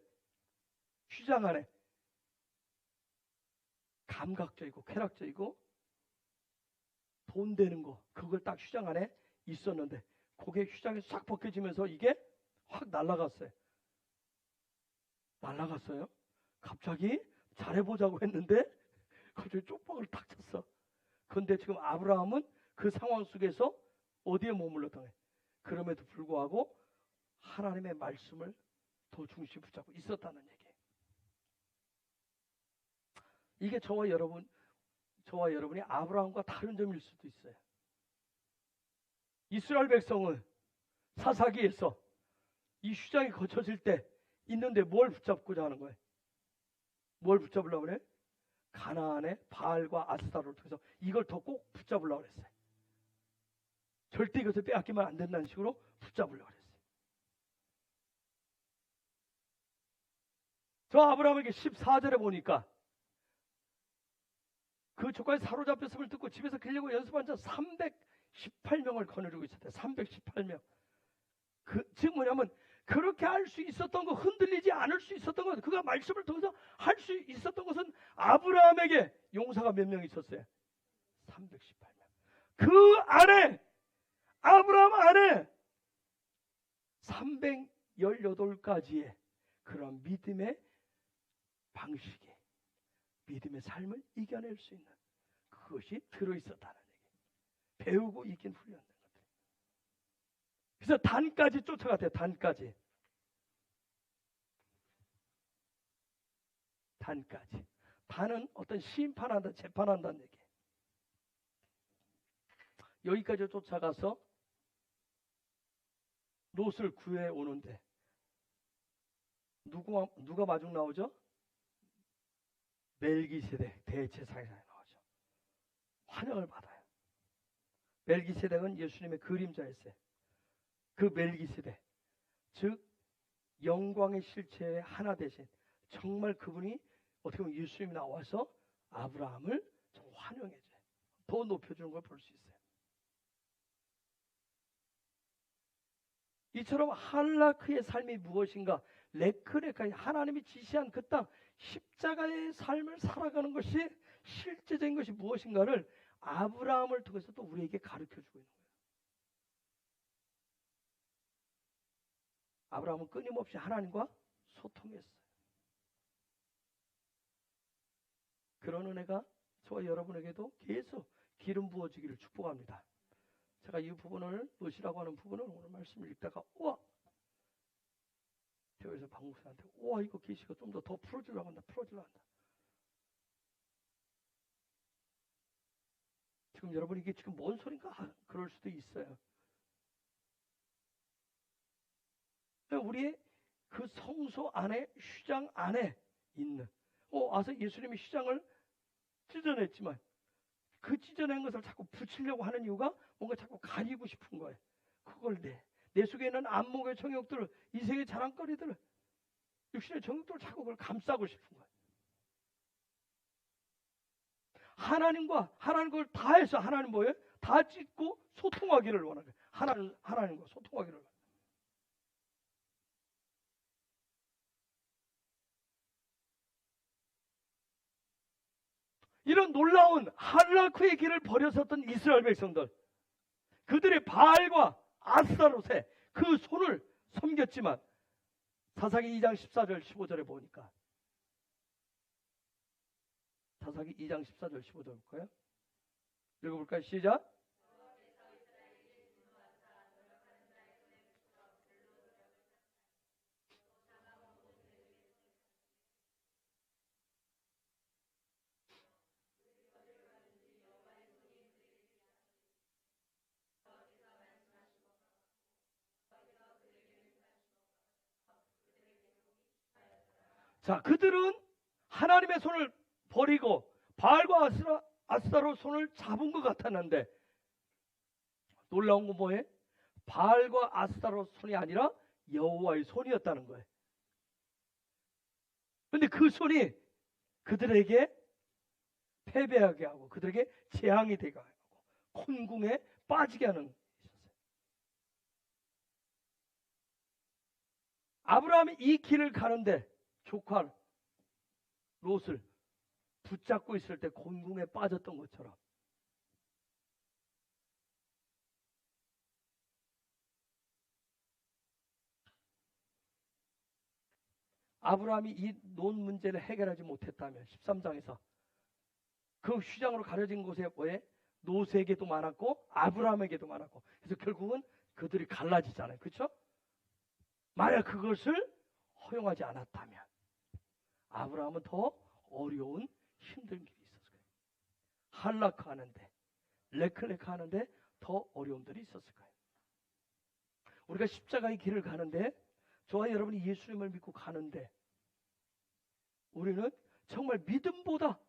휘장 안에 감각적이고 쾌락적이고 돈 되는 거 그걸 딱 휘장 안에 있었는데 그게 휘장이 싹 벗겨지면서 이게 확 날아갔어요. 날아갔어요. 갑자기 잘해보자고 했는데 갑자기 쪽박을 탁 쳤어. 그런데 지금 아브라함은 그 상황 속에서 어디에 머물렀던 거예요? 그럼에도 불구하고 하나님의 말씀을 더 중심 붙잡고 있었다는 얘기예요. 이게 저와 여러분이 아브라함과 다른 점일 수도 있어요. 이스라엘 백성은 사사기에서 이 휘장이 거쳐질 때 있는데 뭘 붙잡고자 하는 거예요? 뭘 붙잡으려고 그래? 가나안의 바알과 아스타로를 통해서 이걸 더 꼭 붙잡으려고 그랬어요. 절대 이것을 빼앗기면 안 된다는 식으로 붙잡으려고 그랬어요. 저 아브라함에게 14절에 보니까 그 조카의 사로잡혔음을 듣고 집에서 길려고 연습한 자 318명을 거느리고 있었대요. 318명. 즉 뭐냐면 그렇게 할 수 있었던 거, 흔들리지 않을 수 있었던 것, 그가 말씀을 통해서 할 수 있었던 것은 아브라함에게 용사가 몇 명 있었어요? 318명. 그 안에 아브라함 안에 318가지의 그런 믿음의 방식에 믿음의 삶을 이겨낼 수 있는 그것이 들어있었다는 얘기. 배우고 이긴 훈련된 것들. 그래서 단까지 쫓아갔대요. 단까지. 단까지. 단은 어떤 심판한다, 재판한다는 얘기. 여기까지 쫓아가서 롯을 구해 오는데 누가 마중 나오죠? 멜기세덱 대제사장이 나오죠. 환영을 받아요. 멜기세덱은 예수님의 그림자였어요. 그 멜기세덱, 즉 영광의 실체의 하나 되신 정말 그분이 어떻게 보면 예수님이 나와서 아브라함을 좀 환영해줘요. 더 높여주는 걸 볼 수 있어요. 이처럼 할라크의 삶이 무엇인가, 레크레카의 하나님이 지시한 그 땅 십자가의 삶을 살아가는 것이 실제적인 것이 무엇인가를 아브라함을 통해서 또 우리에게 가르쳐주고 있는 거예요. 아브라함은 끊임없이 하나님과 소통했어요. 그런 은혜가 저와 여러분에게도 계속 기름 부어지기를 축복합니다. 제가 이 부분을 무엇이라고 하는 부분을 오늘 말씀을 읽다가 우와! 교회에서 박목사한테 우와 이거 계시가 좀 더 풀어주려고 한다. 풀어주려고 한다. 지금 여러분 이게 지금 뭔 소린가? 그럴 수도 있어요. 우리의 그 성소 안에 휘장 안에 있는 와서 예수님이 휘장을 찢어냈지만 그 찢어낸 것을 자꾸 붙이려고 하는 이유가 뭔가 자꾸 가리고 싶은 거예요. 그걸 내 속에 있는 안목의 정욕들, 이생의 자랑거리들, 육신의 정욕들을 자꾸 그걸 감싸고 싶은 거예요. 하나님과 걸 다 해서 하나님 뭐예요? 다 찢고 소통하기를 원하는 거예요. 하나님과 소통하기를 원하는 거예요. 이런 놀라운 할라크의 길을 버렸었던 이스라엘 백성들, 그들의 바알과 아스타롯의 그 손을 섬겼지만 사사기 2장 14절 15절에 보니까 사사기 2장 14절 15절 볼까요? 읽어볼까요? 시작. 자, 그들은 하나님의 손을 버리고 바알과 아스타롯 손을 잡은 것 같았는데 놀라운 건 뭐예요? 바알과 아스타롯 손이 아니라 여호와의 손이었다는 거예요. 그런데 그 손이 그들에게 패배하게 하고 그들에게 재앙이 되게 하고 곤궁에 빠지게 하는 것이 있었어요. 아브라함이 이 길을 가는데 조카 롯을 붙잡고 있을 때 곤궁에 빠졌던 것처럼 아브라함이 이 논 문제를 해결하지 못했다면 13장에서 그 휘장으로 가려진 곳에 뭐에 롯에게도 많았고 아브라함에게도 많았고 그래서 결국은 그들이 갈라지잖아요. 그렇죠? 만약 그것을 허용하지 않았다면 아브라함은 더 어려운 힘든 길이 있었을 거예요. 할라크 하는데 레클레크 하는데 더 어려움들이 있었을 거예요. 우리가 십자가의 길을 가는데, 저와 여러분이 예수님을 믿고 가는데, 우리는 정말 믿음보다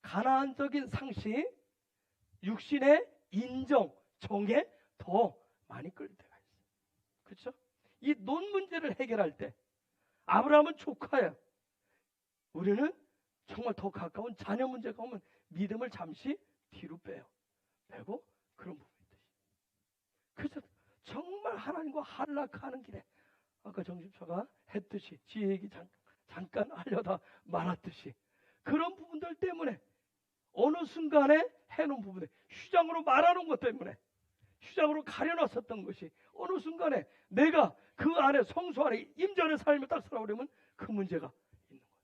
가나안적인 상식, 육신의 인정, 정에 더 많이 끌릴 때가 있어요. 그렇죠? 이 논 문제를 해결할 때 아브라함은 조카야. 우리는 정말 더 가까운 자녀 문제가 오면 믿음을 잠시 뒤로 빼고 그런 부분이 있듯이. 그래서 정말 하나님과 한락하는 길에 아까 정집사가 했듯이 지 얘기 잠깐 하려다 말았듯이 그런 부분들 때문에 어느 순간에 해놓은 부분에 휴장으로 말하는 것 때문에 휴장으로 가려놨었던 것이 어느 순간에 내가 그 안에 성소 안에 임전의 삶을 딱 살아오려면 그 문제가 있는 거예요.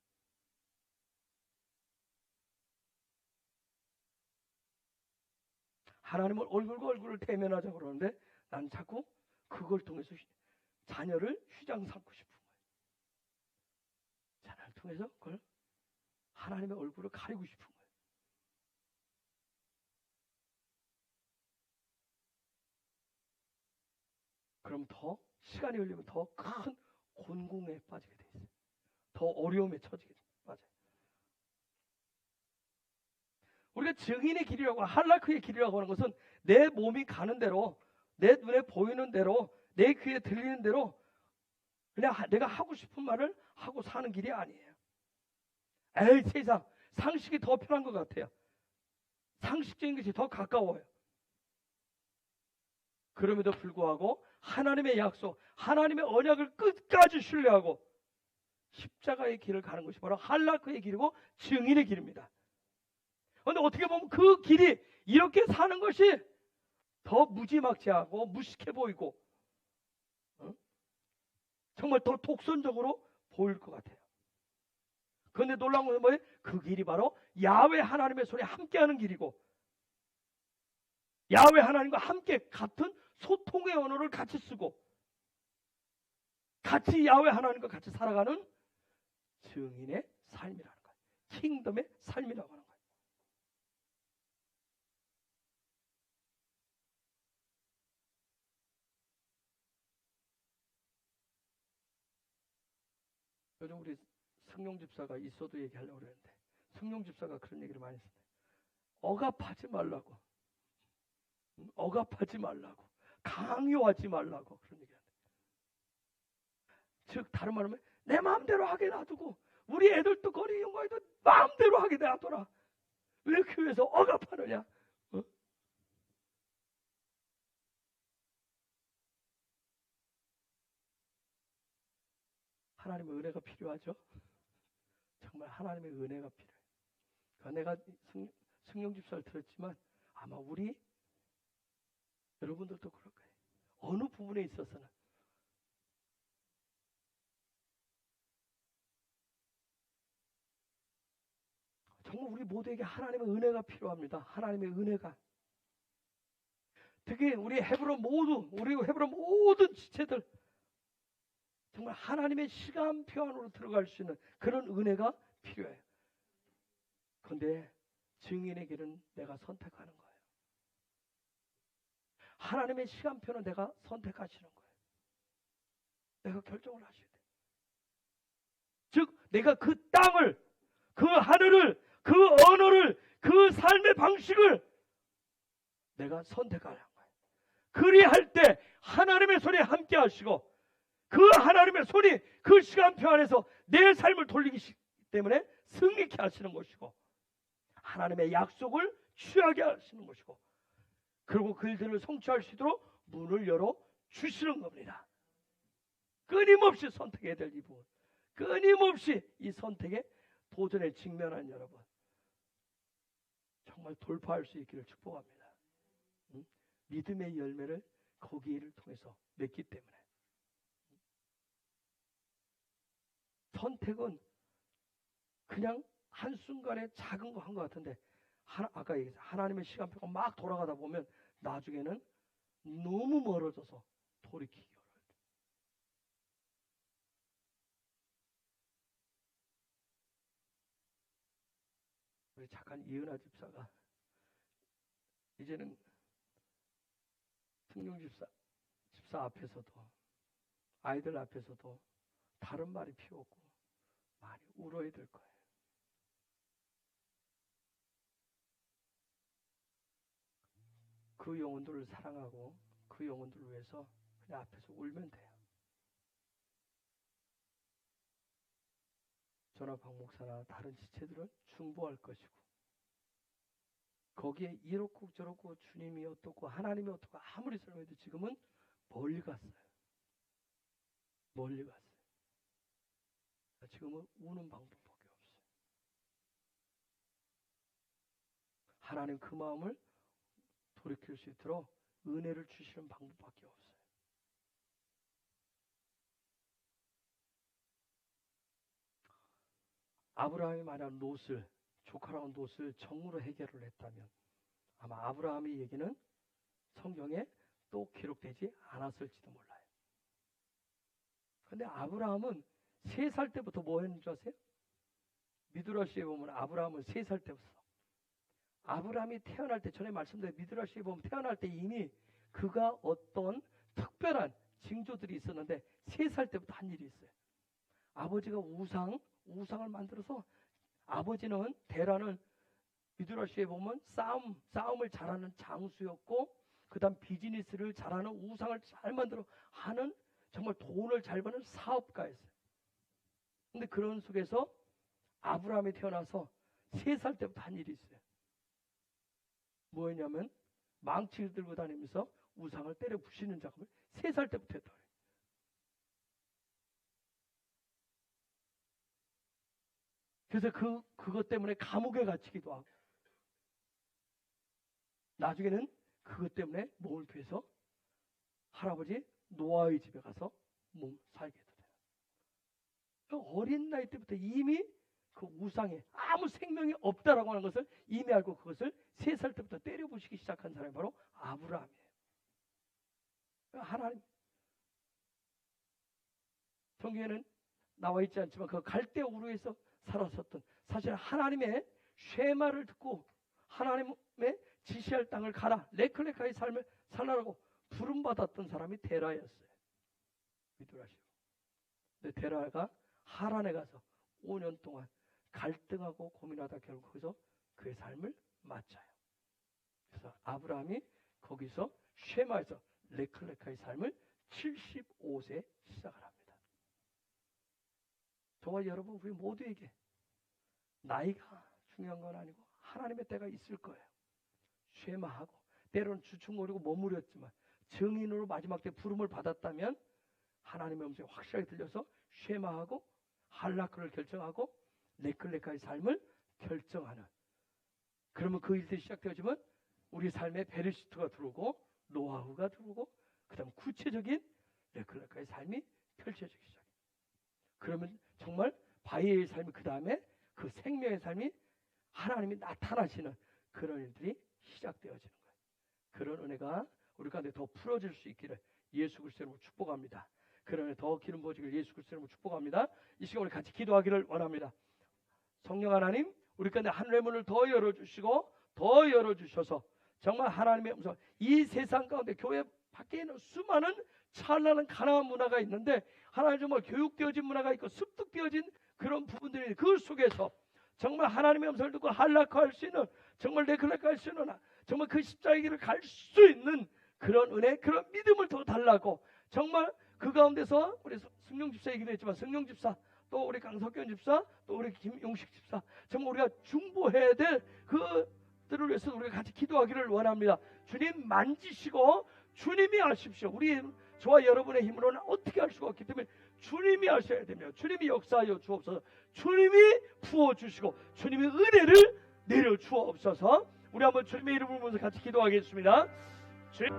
하나님을 얼굴과 얼굴을 대면하자고 그러는데 난 자꾸 그걸 통해서 자녀를 휴장 삼고 싶은 거예요. 자녀를 통해서 그걸 하나님의 얼굴을 가리고 싶은 거예요. 그럼 더 시간이 흘리면 더 큰 곤궁에 빠지게 돼 있어요. 더 어려움에 처지게 맞아요. 우리가 증인의 길이라고 할라크의 길이라고 하는 것은 내 몸이 가는 대로, 내 눈에 보이는 대로, 내 귀에 들리는 대로 그냥 내가 하고 싶은 말을 하고 사는 길이 아니에요. 에이 세상, 상식이 더 편한 것 같아요. 상식적인 것이 더 가까워요. 그럼에도 불구하고 하나님의 약속, 하나님의 언약을 끝까지 신뢰하고 십자가의 길을 가는 것이 바로 할라크의 길이고 증인의 길입니다. 그런데 어떻게 보면 그 길이 이렇게 사는 것이 더 무지막지하고 무식해 보이고 정말 더 독선적으로 보일 것 같아요. 그런데 놀라운 것은 뭐예요? 그 길이 바로 야훼 하나님의 손에 함께하는 길이고 야훼 하나님과 함께 같은 소통의 언어를 같이 쓰고 같이 야훼 하나님과 같이 살아가는 증인의 삶이라는 거예요. 킹덤의 삶이라고 하는 거예요. 요즘 우리 성령 집사가 있어도 얘기하려고 그러는데 성령 집사가 그런 얘기를 많이 했어요. 억압하지 말라고. 억압하지 말라고. 강요하지 말라고. 그런 얘기하는데. 즉 다른 말로 하면 내 마음대로 하게 놔두고 우리 애들도 거리 연구해도 마음대로 하게 놔둬라. 왜 교회에서 억압하느냐? 하나님의 은혜가 필요하죠. 정말 하나님의 은혜가 필요해요. 내가 성령 집사를 들었지만 아마 우리 여러분들도 그럴 거예요. 어느 부분에 있어서는 정말 우리 모두에게 하나님의 은혜가 필요합니다. 하나님의 은혜가. 특히 우리 헤브론 모든 지체들 정말 하나님의 시간표 안으로 들어갈 수 있는 그런 은혜가 필요해요. 그런데 증인의 길은 내가 선택하는 거예요. 하나님의 시간표는 내가 선택하시는 거예요. 내가 결정을 하셔야 돼요. 즉 내가 그 땅을, 그 하늘을, 그 언어를, 그 삶의 방식을 내가 선택하는 거예요. 그리할 때 하나님의 손에 함께 하시고 그 하나님의 손이 그 시간표 안에서 내 삶을 돌리기 때문에 승리케 하시는 것이고 하나님의 약속을 취하게 하시는 것이고 그리고 그 일들을 성취할 수 있도록 문을 열어 주시는 겁니다. 끊임없이 선택해야 될 이 부분, 끊임없이 이 선택에 도전에 직면한 여러분 정말 돌파할 수 있기를 축복합니다. 믿음의 열매를 거기를 통해서 맺기 때문에 선택은 그냥 한순간에 작은 거 한 것 같은데 아까 얘기했어요. 하나님의 시간표가 막 돌아가다 보면 나중에는 너무 멀어져서 돌이키기 어려워요. 우리 착한 이은하 집사가 이제는 성령 집사 집사 앞에서도 아이들 앞에서도 다른 말이 필요 없고 많이 울어야 될 거예요. 그 영혼들을 사랑하고 그 영혼들을 위해서 그냥 앞에서 울면 돼요. 저나 박 목사나 다른 지체들은 중보할 것이고 거기에 이렇고 저렇고 주님이 어떻고 하나님이 어떻고 아무리 설명해도 지금은 멀리 갔어요. 멀리 갔어요. 지금은 우는 방법밖에 없어요. 하나님 그 마음을 돌이킬 수 있도록 은혜를 주시는 방법밖에 없어요. 아브라함이 만약 롯을 조카라는 롯을 정으로 해결을 했다면 아마 아브라함의 얘기는 성경에 또 기록되지 않았을지도 몰라요. 그런데 아브라함은 3살 때부터 뭐 했는 줄 아세요? 미드라시에 보면 아브라함은 3살 때부터 아브라함이 태어날 때 전에 말씀드린 미드라시에 보면 태어날 때 이미 그가 어떤 특별한 징조들이 있었는데 3살 때부터 한 일이 있어요. 아버지가 우상을 만들어서 아버지는 데라는 미드라시에 보면 싸움을 잘하는 장수였고 그 다음 비즈니스를 잘하는 우상을 잘 만들어 하는 정말 돈을 잘 버는 사업가였어요. 근데 그런 속에서 아브라함이 태어나서 3살 때부터 한 일이 있어요. 뭐였냐면 망치를 들고 다니면서 우상을 때려 부시는 작업을 3살 때부터 했다. 그래서 그것 때문에 감옥에 갇히기도 하고 나중에는 그것 때문에 몸을 피해서 할아버지 노아의 집에 가서 몸 살게도 돼요. 어린 나이 때부터 이미 그 우상에 아무 생명이 없다라고 하는 것을 이미 알고 그것을 3살 때부터 때려부시기 시작한 사람이 바로 아브라함이에요. 하나님 성경에는 나와 있지 않지만 그 갈대 우르에서 살았었던 사실 하나님의 쉐마를 듣고 하나님의 지시할 땅을 가라 레클레카의 삶을 살라라고 부름받았던 사람이 데라였어요. 미드라시오. 근데 데라가 하란에 가서 5년 동안 갈등하고 고민하다 결국 거기서 그의 삶을 마쳐요. 그래서 아브라함이 거기서 쉐마에서 레클레카의 삶을 75세에 시작을 합니다. 저와 여러분 우리 모두에게 나이가 중요한 건 아니고 하나님의 때가 있을 거예요. 쉐마하고 때로는 주춤거리고 머무렸지만 증인으로 마지막 때 부름을 받았다면 하나님의 음성이 확실하게 들려서 쉐마하고 할라크를 결정하고 레클레카의 삶을 결정하는 그러면 그 일들이 시작되어지면 우리 삶에 베르시트가 들어오고 노아후가 들어오고 그 다음 구체적인 레클레카의 삶이 펼쳐지기 시작해요. 그러면 정말 바위의 삶이 그 다음에 그 생명의 삶이 하나님이 나타나시는 그런 일들이 시작되어지는 거예요. 그런 은혜가 우리 가운데 더 풀어질 수 있기를 예수 그리스도로 축복합니다. 그런 은혜 더 기름 부어지기를 예수 그리스도로 축복합니다. 이 시간 우리 같이 기도하기를 원합니다. 성령 하나님 우리 가운데 하늘의 문을 더 열어주시고 더 열어주셔서 정말 하나님의 음성 이 세상 가운데 교회 밖에 있는 수많은 찬란한 가나안 문화가 있는데 하나님 정말 교육되어진 문화가 있고 습득되어진 그런 부분들이 그 속에서 정말 하나님의 음성을 듣고 할락할 수 있는 정말 레클레카 할 수 있는 정말 그 십자가의 길을 갈 수 있는 그런 은혜 그런 믿음을 더 달라고 정말 그 가운데서 우리 승용 집사 얘기도 했지만 승용 집사 또 우리 강석현 집사 또 우리 김용식 집사 정말 우리가 중보해야 될 그들을 위해서 우리가 같이 기도하기를 원합니다. 주님 만지시고 주님이 하십시오. 우리 저와 여러분의 힘으로는 어떻게 할 수가 없기 때문에 주님이 하셔야 됩니다. 주님이 역사하여 주옵소서. 주님이 부어주시고 주님의 은혜를 내려 주옵소서. 우리 한번 주님의 이름을 부르면서 같이 기도하겠습니다. 주님.